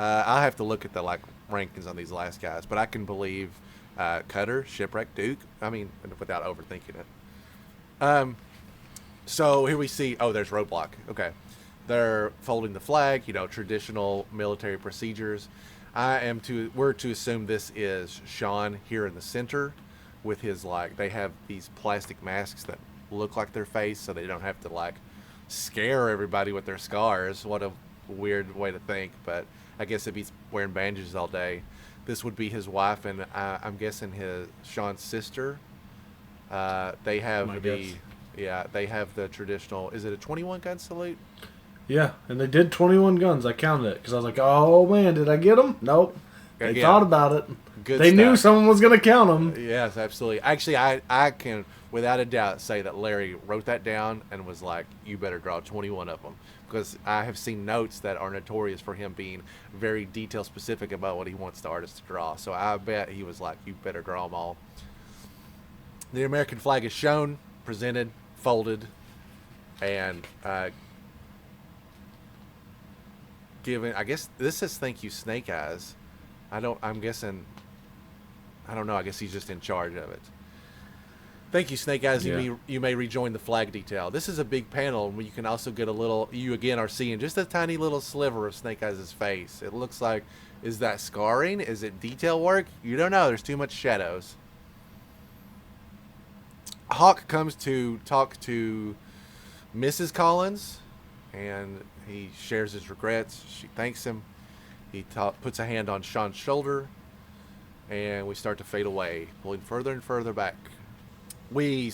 I have to look at the rankings on these last guys, but I can believe Cutter, Shipwreck, Duke. I mean, without overthinking it. So here we see. Oh, there's Roadblock. Okay, they're folding the flag. You know, traditional military procedures. We're to assume this is Sean here in the center with his they have these plastic masks that look like their face so they don't have to scare everybody with their scars. What a weird way to think, but I guess if he's wearing bandages all day, this would be his wife and I'm guessing Sean's sister. They have they have the traditional, is it a 21 gun salute? Yeah, and they did 21 guns. I counted it because I was like, oh man, did I get them? Nope. They thought about it. They knew someone was going to count them. Yes, absolutely. Actually, I can, without a doubt, say that Larry wrote that down and was like, you better draw 21 of them. Because I have seen notes that are notorious for him being very detail specific about what he wants the artist to draw. So I bet he was like, you better draw them all. The American flag is shown, presented, folded, and given. I guess this says thank you, Snake Eyes. I'm guessing. I don't know. I guess he's just in charge of it. Thank you, Snake Eyes. Yeah. You may rejoin the flag detail. This is a big panel where you can also get a little. You again are seeing just a tiny little sliver of Snake Eyes' face. It looks like, is that scarring? Is it detail work? You don't know. There's too much shadows. Hawk comes to talk to Mrs. Collins, and he shares his regrets. She thanks him. He puts a hand on Sean's shoulder, and we start to fade away, pulling further and further back. We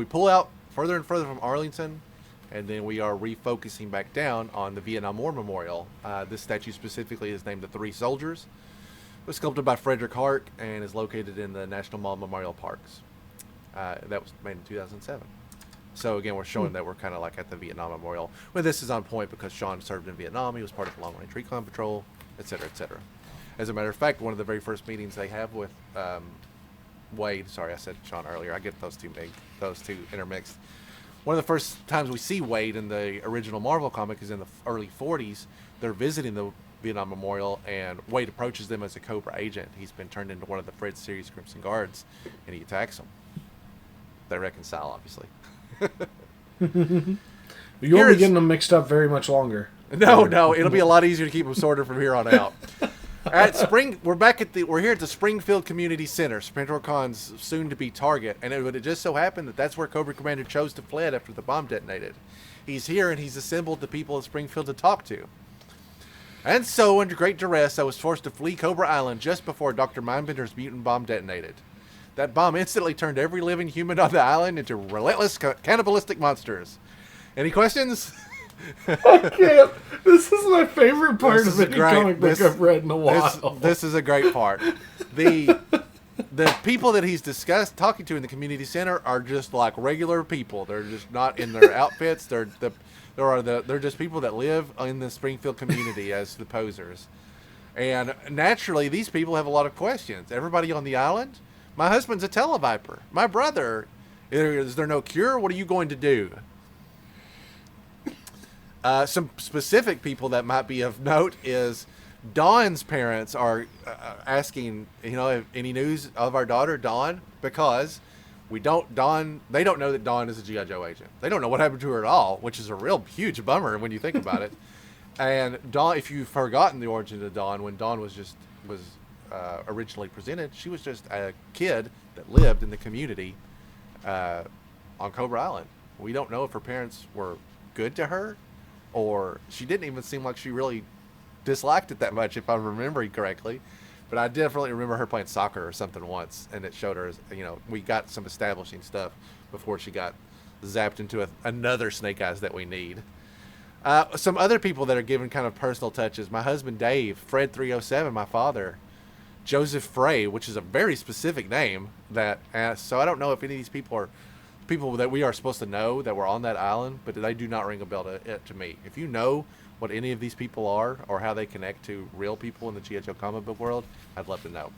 pull out further and further from Arlington, and then we are refocusing back down on the Vietnam War Memorial. This statue specifically is named the Three Soldiers. It was sculpted by Frederick Hart and is located in the National Mall Memorial Parks. That was made in 2007. So again, we're showing that we're kind of like at the Vietnam Memorial. Well, this is on point because Sean served in Vietnam. He was part of the Long Range Recon Patrol, et cetera, et cetera. As a matter of fact, one of the very first meetings they have with Wade. Sorry, I said Sean earlier. I get those two intermixed. One of the first times we see Wade in the original Marvel comic is in the early 40s. They're visiting the Vietnam Memorial, and Wade approaches them as a Cobra agent. He's been turned into one of the Fred series Crimson Guards, and he attacks them. They reconcile, obviously. You won't be getting them mixed up very much longer. No, it'll be a lot easier to keep them sorted from here on out. We're here at the Springfield Community Center, Serpentor Khan's soon-to-be target, and it would have just so happened that that's where Cobra Commander chose to fled after the bomb detonated. He's here, and he's assembled the people of Springfield to talk to. And so, under great duress, I was forced to flee Cobra Island just before Dr. Mindbender's mutant bomb detonated. That bomb instantly turned every living human on the island into relentless cannibalistic monsters. Any questions? I can't. This is my favorite part of any comic book I've read in a while. This is a great part. The people that he's talking to in the community center are just like regular people. They're just not in their outfits. They're just people that live in the Springfield community as the posers. And naturally, these people have a lot of questions. Everybody on the island. My husband's a televiper. My brother, is there no cure? What are you going to do? Some specific people that might be of note is Dawn's parents are asking, any news of our daughter, Dawn, because they don't know that Dawn is a G.I. Joe agent. They don't know what happened to her at all, which is a real huge bummer when you think about it. And Dawn, if you've forgotten the origin of Dawn, when Dawn was originally presented, she was just a kid that lived in the community on Cobra Island. We don't know if her parents were good to her, or she didn't even seem like she really disliked it that much, if I'm remembering correctly. But I definitely remember her playing soccer or something once, and it showed her, we got some establishing stuff before she got zapped into another Snake Eyes that we need. Some other people that are given kind of personal touches. My husband, Dave, Fred 307, my father, Joseph Frey, which is a very specific name. So I don't know if any of these people are people that we are supposed to know that were on that island, but they do not ring a bell to me. If you know what any of these people are or how they connect to real people in the G.I. Joe comic book world, I'd love to know.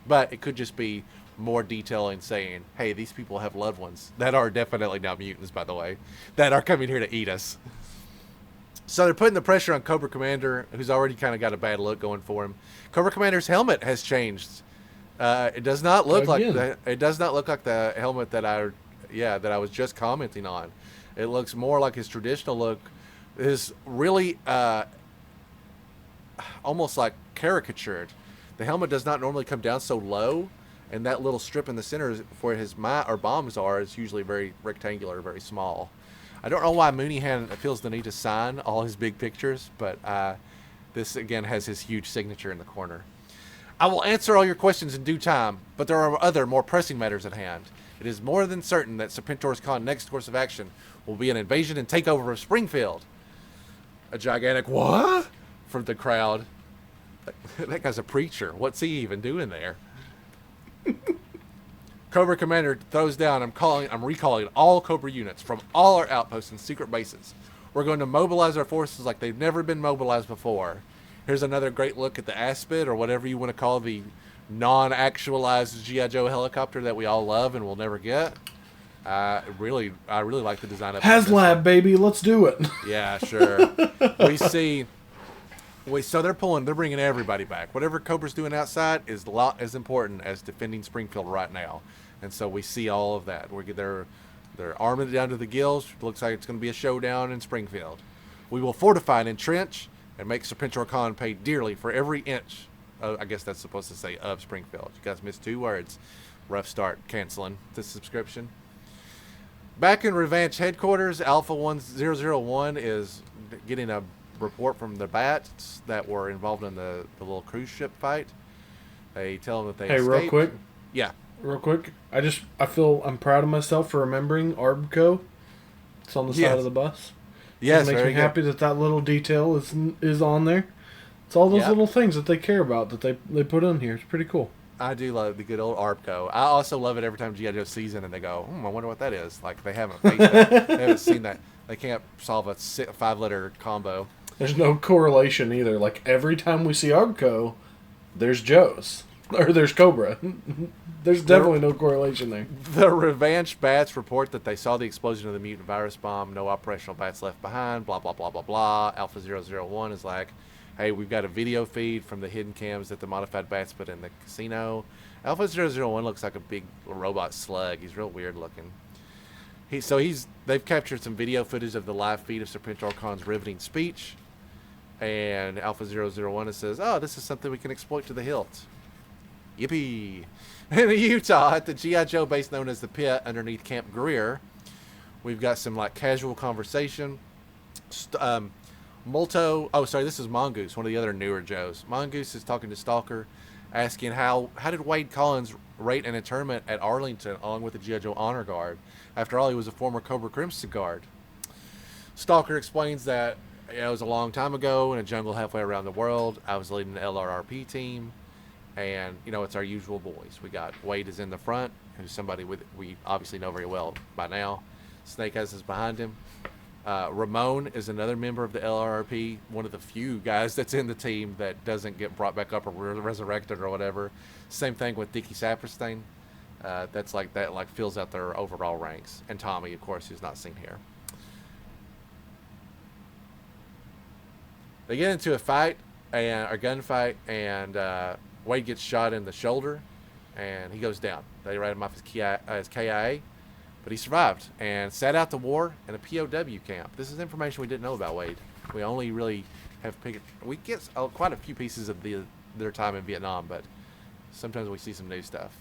But it could just be more detailing saying, hey, these people have loved ones that are definitely now mutants, by the way, that are coming here to eat us. So they're putting the pressure on Cobra Commander, who's already kind of got a bad look going for him. Cobra Commander's helmet has changed. It does not look like the helmet that I was just commenting on. It looks more like his traditional look. Is really almost like caricatured. The helmet does not normally come down so low, and that little strip in the center where his bombs are is usually very rectangular, very small. I don't know why Mooneyhan feels the need to sign all his big pictures, but this again has his huge signature in the corner. I will answer all your questions in due time, but there are other more pressing matters at hand. It is more than certain that Serpentor Khan's next course of action will be an invasion and takeover of Springfield. A gigantic what from the crowd. That guy's a preacher. What's he even doing there? Cobra Commander throws down. I'm recalling all Cobra units from all our outposts and secret bases. We're going to mobilize our forces like they've never been mobilized before. Here's another great look at the Aspid, or whatever you want to call the non-actualized G.I. Joe helicopter that we all love and will never get. I really like the design of it. HasLab, baby, let's do it. Yeah, sure. So they're bringing everybody back. Whatever Cobra's doing outside is a lot as important as defending Springfield right now. And so we see all of that. They're arming it down to the gills. Looks like it's going to be a showdown in Springfield. We will fortify and entrench and make Serpentor Khan pay dearly for every inch. I guess that's supposed to say of Springfield. You guys missed 2 words. Rough start canceling the subscription. Back in Revenge headquarters, Alpha 1001 is getting a report from the Bats that were involved in the little cruise ship fight. They tell them that they escaped. Real quick. Yeah. Real quick. I'm proud of myself for remembering Arbco. It's on the side of the bus. Yes, it makes me happy that little detail is on there. It's all those little things that they care about that they put in here. It's pretty cool. I do love the good old ARPCO. I also love it every time G.I. Joe sees it and they go, I wonder what that is. Like, they haven't faced that. They haven't seen that. They can't solve a 5-letter combo. There's no correlation either. Like, every time we see Arco, there's Joe's. Or there's Cobra. There's definitely no correlation there. The Revenge Bats report that they saw the explosion of the mutant virus bomb. No operational bats left behind. Blah, blah, blah, blah, blah. Alpha 001 is like, hey, we've got a video feed from the hidden cams that the modified bats put in the casino. Alpha 001 looks like a big robot slug. He's real weird looking. They've captured some video footage of the live feed of Serpentor Khan's riveting speech. And Alpha 001 says, oh, this is something we can exploit to the hilt. Yippee. In Utah, at the G.I. Joe base known as the Pit underneath Camp Greer, we've got some like casual conversation. This is Mongoose, one of the other newer Joes. Mongoose is talking to Stalker, asking how did Wade Collins rate an internment at Arlington along with the G.I. Joe Honor Guard? After all, he was a former Cobra Crimson Guard. Stalker explains that it was a long time ago in a jungle halfway around the world. I was leading the LRRP team, and it's our usual boys. We got Wade is in the front, who's somebody we obviously know very well by now. Snake Eyes is behind him. Ramon is another member of the LRRP, one of the few guys that's in the team that doesn't get brought back up or resurrected or whatever. Same thing with Dickie Saperstein. That fills out their overall ranks. And Tommy, of course, who's not seen here. They get into a gunfight, and Wade gets shot in the shoulder, and he goes down. They write him off as KIA, but he survived and sat out the war in a POW camp. This is information we didn't know about Wade. We only really we get quite a few pieces of their time in Vietnam, but sometimes we see some new stuff.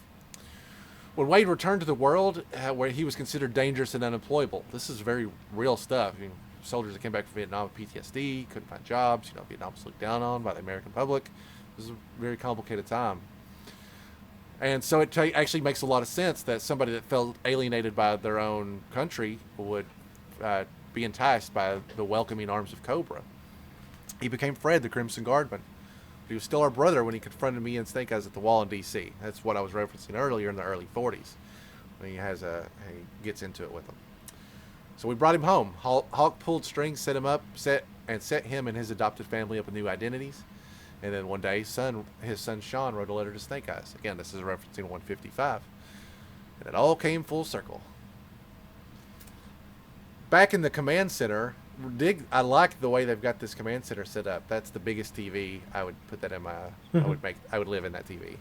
When Wade returned to the world, where he was considered dangerous and unemployable, this is very real stuff. I mean, soldiers that came back from Vietnam with PTSD, couldn't find jobs. Vietnam was looked down on by the American public. It was a very complicated time. And so it actually makes a lot of sense that somebody that felt alienated by their own country would be enticed by the welcoming arms of Cobra. He became Fred, the Crimson Guardman. He was still our brother when he confronted me and Snake Eyes at the wall in D.C. That's what I was referencing earlier in the early 40s. When he gets into it with them. So we brought him home. Hawk pulled strings, set him up, set him and his adopted family up with new identities. And then one day, his son Sean wrote a letter to Snake Eyes. Again, this is referencing 155. And it all came full circle. Back in the command center, I like the way they've got this command center set up. That's the biggest TV. I would put that in my. I would live in that TV.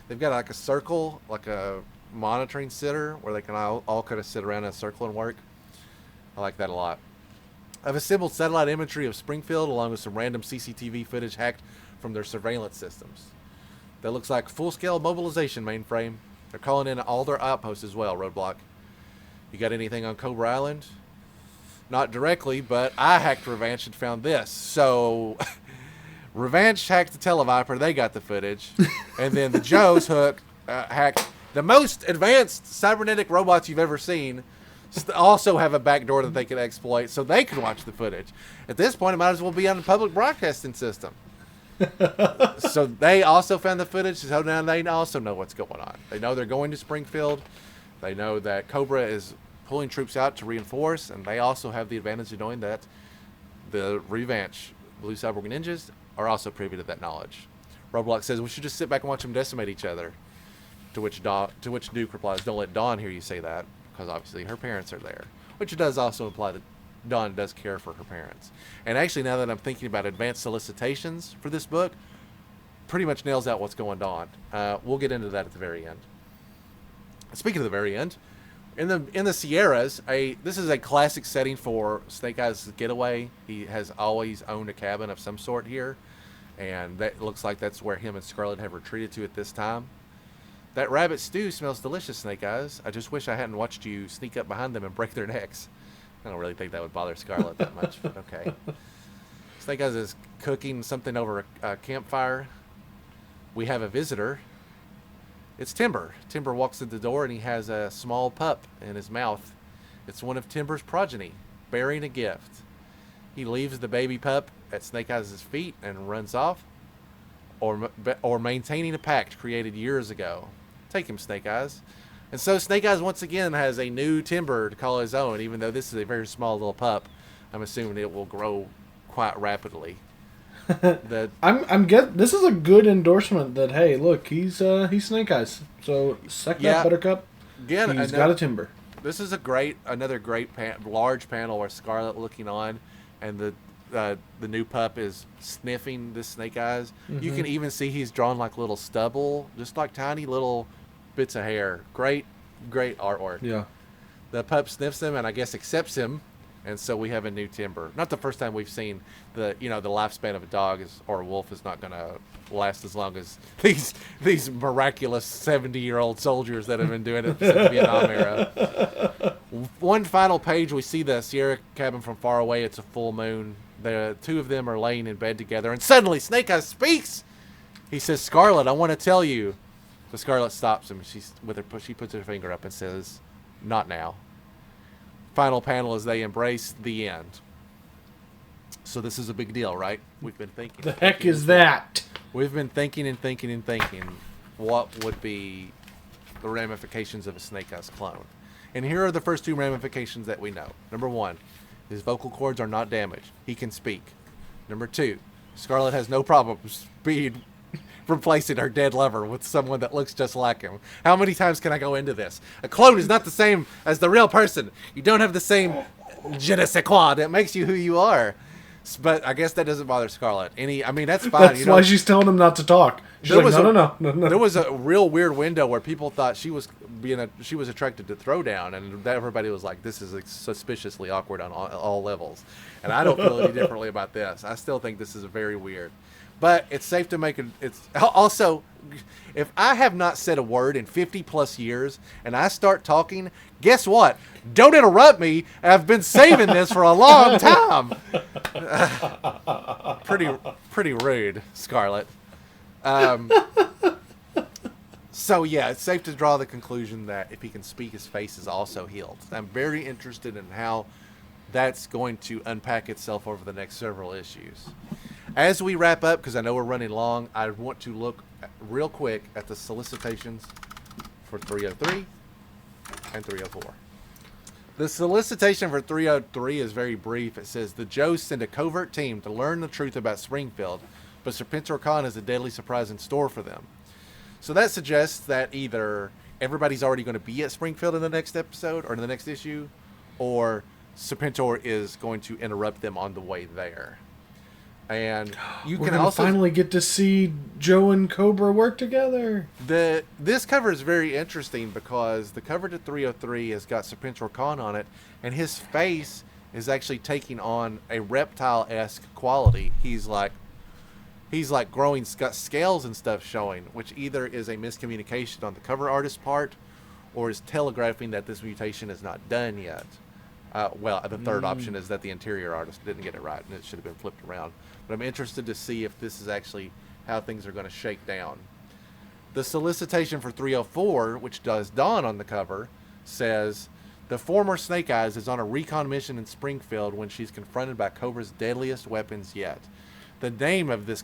They've got like a circle, like a monitoring center where they can all kind of sit around in a circle and work. I like that a lot. I've assembled satellite imagery of Springfield along with some random CCTV footage hacked from their surveillance systems. That looks like full-scale mobilization mainframe. They're calling in all their outposts as well, Roadblock. You got anything on Cobra Island? Not directly, but I hacked Revenge and found this. So, Revenge hacked the Televiper. They got the footage. And then the Joes hacked the most advanced cybernetic robots you've ever seen. Also have a backdoor that they can exploit so they can watch the footage. At this point, it might as well be on the public broadcasting system. So they also found the footage, so now they also know what's going on. They know they're going to Springfield. They know that Cobra is pulling troops out to reinforce, and they also have the advantage of knowing that the Revenge Blue Cyborg Ninjas are also privy to that knowledge. Roadblock says we should just sit back and watch them decimate each other. To which Duke replies, "Don't let Dawn hear you say that, because obviously her parents are there," which does also imply that Dawn does care for her parents. And actually, now that I'm thinking about advanced solicitations for this book, pretty much nails out what's going on. We'll get into that at the very end. Speaking of the very end, in the Sierras, this is a classic setting for Snake Eyes' getaway. He has always owned a cabin of some sort here, and that looks like that's where him and Scarlet have retreated to at this time. That rabbit stew smells delicious, Snake Eyes. I just wish I hadn't watched you sneak up behind them and break their necks. I don't really think that would bother Scarlet that much, but okay. Snake Eyes is cooking something over a campfire. We have a visitor. It's Timber. Timber walks in the door and he has a small pup in his mouth. It's one of Timber's progeny, bearing a gift. He leaves the baby pup at Snake Eyes' feet and runs off. or maintaining a pact created years ago. Take him, Snake Eyes. And so Snake Eyes once again has a new timber to call his own, even though this is a very small little pup. I'm assuming it will grow quite rapidly. This is a good endorsement that, hey, look, he's Snake Eyes. So suck that, Buttercup. Again, he's got a timber. This is another great large panel where Scarlet looking on, and the new pup is sniffing the Snake Eyes. Mm-hmm. You can even see he's drawn like little stubble, just like tiny little bits of hair. Great artwork. Yeah. The pup sniffs him and I guess accepts him, and so we have a new timber. Not the first time we've seen the lifespan of a dog or a wolf is not going to last as long as these miraculous 70-year-old soldiers that have been doing it since the Vietnam era. One final page, we see the Sierra cabin from far away. It's a full moon. The two of them are laying in bed together, and suddenly Snake Eyes speaks. He says, "Scarlet, I want to tell you." So Scarlet stops him. She puts her finger up and says, "Not now." Final panel as they embrace the end. So this is a big deal, right? We've been thinking. The heck is that? We've been thinking and thinking and thinking what would be the ramifications of a Snake Eyes clone. And here are the first two ramifications that we know. Number one, his vocal cords are not damaged. He can speak. Number two, Scarlet has no problem replacing her dead lover with someone that looks just like him. How many times can I go into this? A clone is not the same as the real person. You don't have the same je ne sais quoi that makes you who you are. But I guess that doesn't bother Scarlet. That's fine. That's why she's telling him not to talk. She's like, no. There was a real weird window where people thought she was attracted to Throwdown, and everybody was like, "This is suspiciously awkward on all levels." And I don't feel any differently about this. I still think this is very weird. But it's safe to make it. It's also, if I have not said a word in 50 plus years and I start talking, guess what? Don't interrupt me. I've been saving this for a long time. Pretty rude, Scarlet. So yeah, it's safe to draw the conclusion that if he can speak, his face is also healed. I'm very interested in how that's going to unpack itself over the next several issues. As we wrap up, because I know we're running long, I want to look real quick at the solicitations for 303 and 304. The solicitation for 303 is very brief. It says, the Joes send a covert team to learn the truth about Springfield, but Serpentor Khan has a deadly surprise in store for them. So that suggests that either everybody's already going to be at Springfield in the next episode or in the next issue, or Serpentor is going to interrupt them on the way there. And We're can also finally get to see Joe and Cobra work together. This cover is very interesting because the cover to 303 has got Serpentor Khan on it, and his face is actually taking on a reptile-esque quality. He's like growing, got scales and stuff showing, which either is a miscommunication on the cover artist's part or is telegraphing that this mutation is not done yet. The third option is that the interior artist didn't get it right and it should have been flipped around. But I'm interested to see if this is actually how things are going to shake down. The solicitation for 304, which does Dawn on the cover, says, the former Snake Eyes is on a recon mission in Springfield when she's confronted by Cobra's deadliest weapons yet. The name of this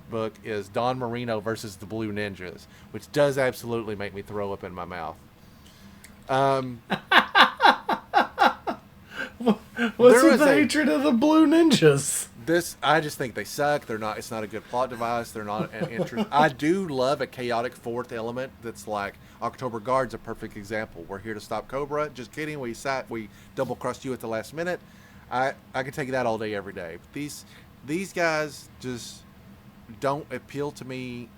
book is Don Marino versus the Blue Ninjas, which does absolutely make me throw up in my mouth. What's with the hatred of the Blue Ninjas? I just think they suck. They're not. It's not a good plot device. They're not an interest. I do love a chaotic fourth element. That's like October Guard's a perfect example. We're here to stop Cobra. Just kidding. We double crossed you at the last minute. I can take that all day, every day. But these guys just don't appeal to me.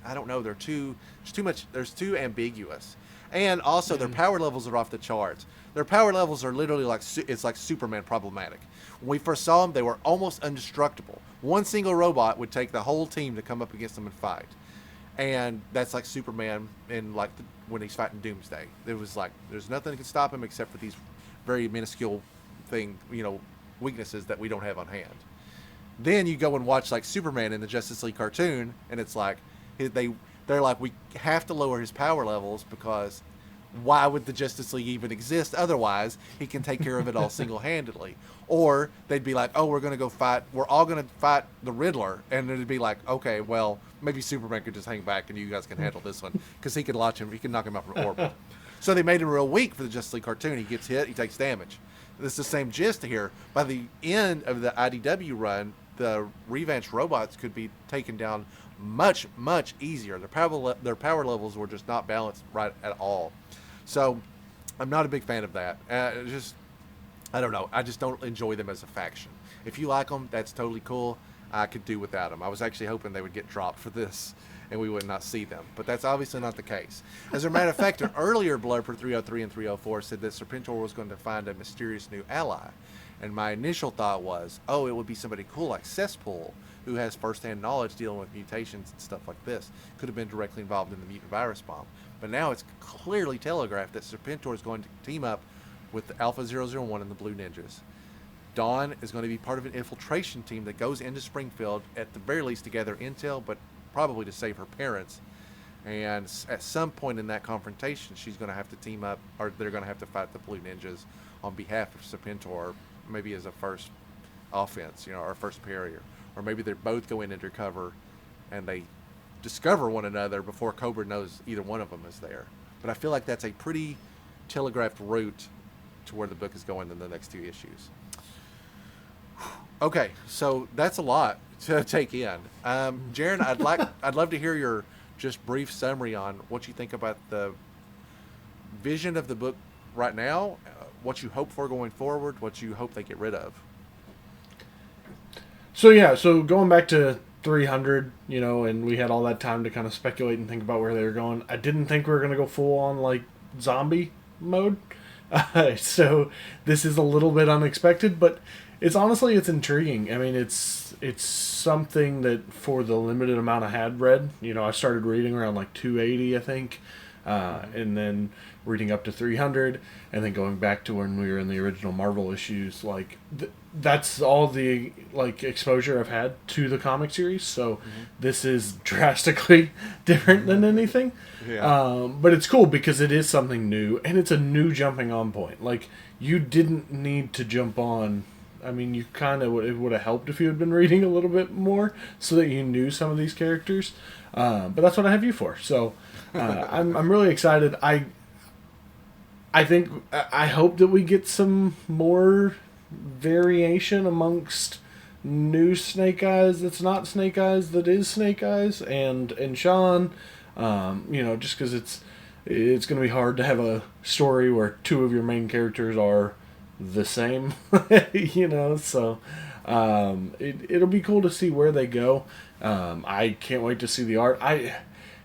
I don't know. There's too much. There's too ambiguous. And also, their power levels are off the charts. Their power levels are literally it's like Superman problematic. When we first saw them, they were almost indestructible. One single robot would take the whole team to come up against them and fight. And that's like Superman in when he's fighting Doomsday. It was like there's nothing that can stop him except for these very minuscule weaknesses that we don't have on hand. Then you go and watch like Superman in the Justice League cartoon, and it's like they're like, we have to lower his power levels because why would the Justice League even exist otherwise? He can take care of it all single-handedly. Or they'd be like, oh, we're all going to fight the Riddler. And it'd be like, okay, well, maybe Superman could just hang back and you guys can handle this one. Because he could launch him, he can knock him out from orbit. So they made him real weak for the Justice League cartoon. He gets hit, he takes damage. It's the same gist here. By the end of the IDW run, the revanched robots could be taken down much, much easier. Their power levels were just not balanced right at all. So I'm not a big fan of that. I don't know. I just don't enjoy them as a faction. If you like them, that's totally cool. I could do without them. I was actually hoping they would get dropped for this and we would not see them. But that's obviously not the case. As a matter of fact, an earlier blurb for 303 and 304 said that Serpentor was going to find a mysterious new ally. And my initial thought was, oh, it would be somebody cool like Cesspool, who has first-hand knowledge dealing with mutations and stuff like this. Could have been directly involved in the mutant virus bomb. But now it's clearly telegraphed that Serpentor is going to team up with the Alpha 001 and the Blue Ninjas. Dawn is going to be part of an infiltration team that goes into Springfield, at the very least to gather intel, but probably to save her parents. And at some point in that confrontation, she's going to have to team up, or they're going to have to fight the Blue Ninjas on behalf of Serpentor, maybe as a first offense, or first barrier. Or maybe they both go in undercover and they discover one another before Cobra knows either one of them is there. But I feel like that's a pretty telegraphed route to where the book is going in the next 2 issues. Okay, so that's a lot to take in. Jaren, I'd love to hear your just brief summary on what you think about the vision of the book right now, what you hope for going forward, what you hope they get rid of. So going back to 300, and we had all that time to kind of speculate and think about where they were going. I didn't think we were going to go full on like zombie mode. So this is a little bit unexpected, but it's intriguing. I mean, it's something that for the limited amount I had read, I started reading around like 280, I think, and then reading up to 300, and then going back to when we were in the original Marvel issues. Like that's all the exposure I've had to the comic series. So this is drastically different than anything. Yeah. But it's cool because it is something new, and it's a new jumping on point. Like, you didn't need to jump on. I mean, you kind of it would have helped if you had been reading a little bit more so that you knew some of these characters. But that's what I have you for. So I'm really excited. I think I hope that we get some more variation amongst new Snake Eyes that's not Snake Eyes that is Snake Eyes and Sean. Just because it's going to be hard to have a story where 2 of your main characters are the same, so it'll be cool to see where they go. I can't wait to see the art.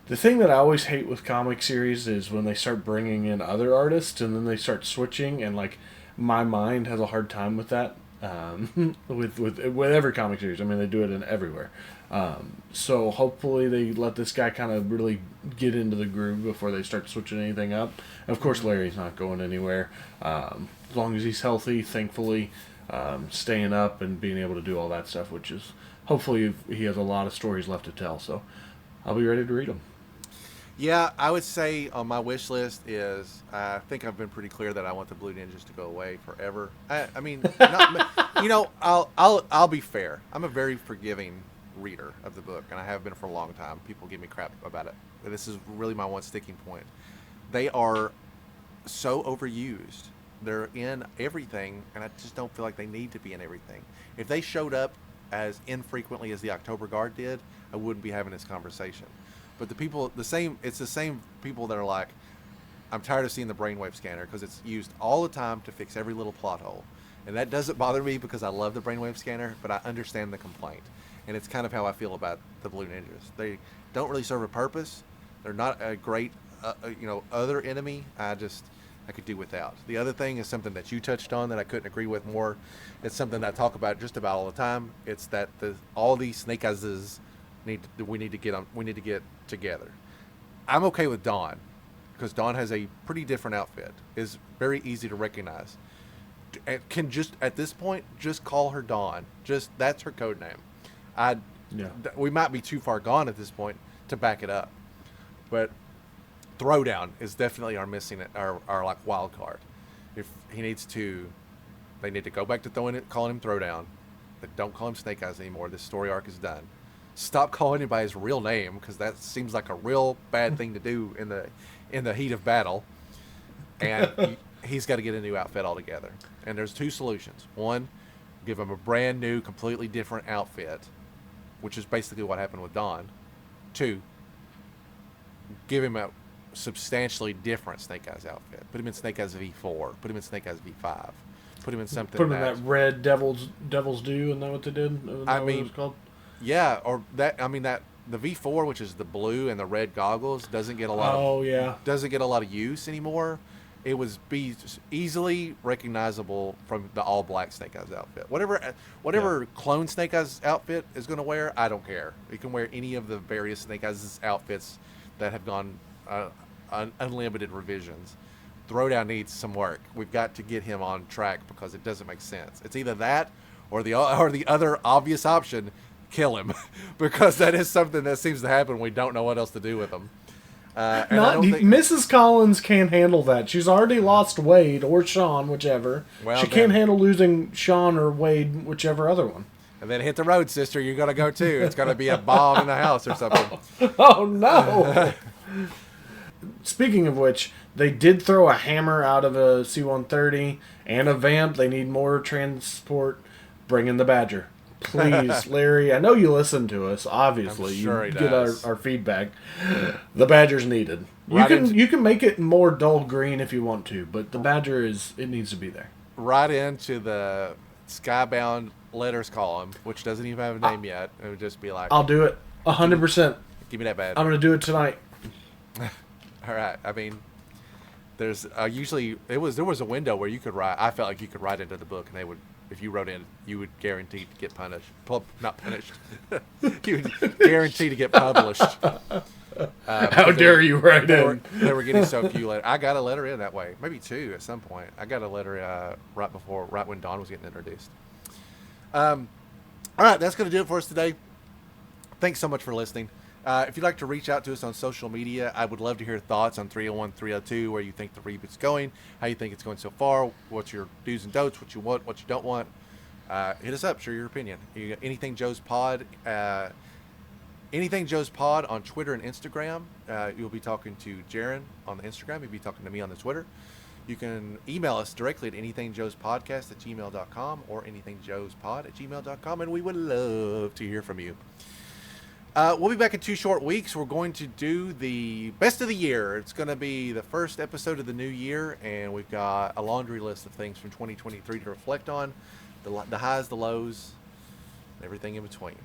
The thing that I always hate with comic series is when they start bringing in other artists and then they start switching, and my mind has a hard time with that. With every comic series. I mean, they do it in everywhere. So hopefully they let this guy kind of really get into the groove before they start switching anything up. Of course, Larry's not going anywhere. As long as he's healthy, thankfully, staying up and being able to do all that stuff, which is hopefully he has a lot of stories left to tell. So I'll be ready to read them. Yeah, I would say on my wish list is, I think I've been pretty clear that I want the Blue Ninjas to go away forever. I mean, I'll be fair. I'm a very forgiving reader of the book, and I have been for a long time. People give me crap about it. But this is really my one sticking point. They are so overused. They're in everything, and I just don't feel like they need to be in everything. If they showed up as infrequently as the October Guard did, I wouldn't be having this conversation. But it's the same people that are like, I'm tired of seeing the brainwave scanner because it's used all the time to fix every little plot hole. And that doesn't bother me because I love the brainwave scanner, but I understand the complaint. And it's kind of how I feel about the Blue Ninjas. They don't really serve a purpose. They're not a great, other enemy. I could do without. The other thing is something that you touched on that I couldn't agree with more. It's something that I talk about just about all the time. It's that all these Snake Eyes we need to get together. I'm okay with Dawn because Dawn has a pretty different outfit. Is very easy to recognize. And can just at this point just call her Dawn. Just that's her code name. We might be too far gone at this point to back it up, but Throwdown is definitely our like wild card. If he needs to, they need to go back to calling him Throwdown. They don't call him Snake Eyes anymore. This story arc is done. Stop calling him by his real name, because that seems like a real bad thing to do in the heat of battle. And he's got to get a new outfit altogether. And there's two solutions. One, give him a brand new, completely different outfit, which is basically what happened with Dawn. Two, give him a substantially different Snake Eyes outfit. Put him in Snake Eyes V4. Put him in Snake Eyes V5. Put him in something. Put him in that red Devil's Due. Isn't that what they did? Isn't that what it was called? Yeah, or that. I mean that the V4, which is the blue and the red goggles, doesn't get a lot. Doesn't get a lot of use anymore. It was easily recognizable from the all black Snake Eyes outfit. Whatever clone Snake Eyes outfit is going to wear, I don't care. He can wear any of the various Snake Eyes outfits that have gone unlimited revisions. Throwdown needs some work. We've got to get him on track, because it doesn't make sense. It's either that or the other obvious option, kill him, because that is something that seems to happen. We don't know what else to do with him. Mrs. Collins can't handle that. She's already lost Wade or Sean, whichever. She can't handle losing Sean or Wade, whichever other one. And then hit the road, sister. You're going to go too. It's going to be a bomb in the house or something. Oh, no. Speaking of which, they did throw a hammer out of a C-130 and a Vamp. They need more transport. Bring in the Badger. Please, Larry. I know you listen to us. Obviously, I'm sure you he get does. our feedback. The Badger's needed. You can make it more dull green if you want to, but the Badger it needs to be there. Right into the Skybound letters column, which doesn't even have a name yet. It would just be like, I'll do it 100%. Give me that badge. I'm going to do it tonight. All right. I mean, there's there was a window where you could write. I felt like you could write into the book, and they would. If you wrote in, you would guarantee to get punished. Not punished. You would guarantee to get published. How dare you write in? They were getting so few letters. I got a letter in that way. Maybe two at some point. I got a letter right when Dawn was getting introduced. All right, that's going to do it for us today. Thanks so much for listening. If you'd like to reach out to us on social media, I would love to hear thoughts on 301, 302, where you think the reboot's going, how you think it's going so far, what's your do's and don'ts, what you want, what you don't want. Hit us up, share your opinion. You got Anything Joe's Pod, Anything Joe's Pod on Twitter and Instagram. You'll be talking to Jaren on the Instagram. You'll be talking to me on the Twitter. You can email us directly at anythingjoespodcast@gmail.com or anythingjoespod@gmail.com, and we would love to hear from you. We'll be back in 2 short weeks. We're going to do the best of the year. It's going to be the first episode of the new year, and we've got a laundry list of things from 2023 to reflect on, the highs, the lows, everything in between.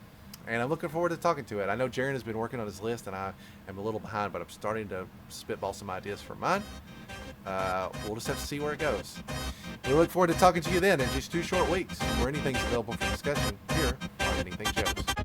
And I'm looking forward to talking to it. I know Jaren has been working on his list, and I am a little behind, but I'm starting to spitball some ideas for mine. We'll just have to see where it goes. We look forward to talking to you then in just 2 short weeks, where anything's available for discussion here on Anything Joe's.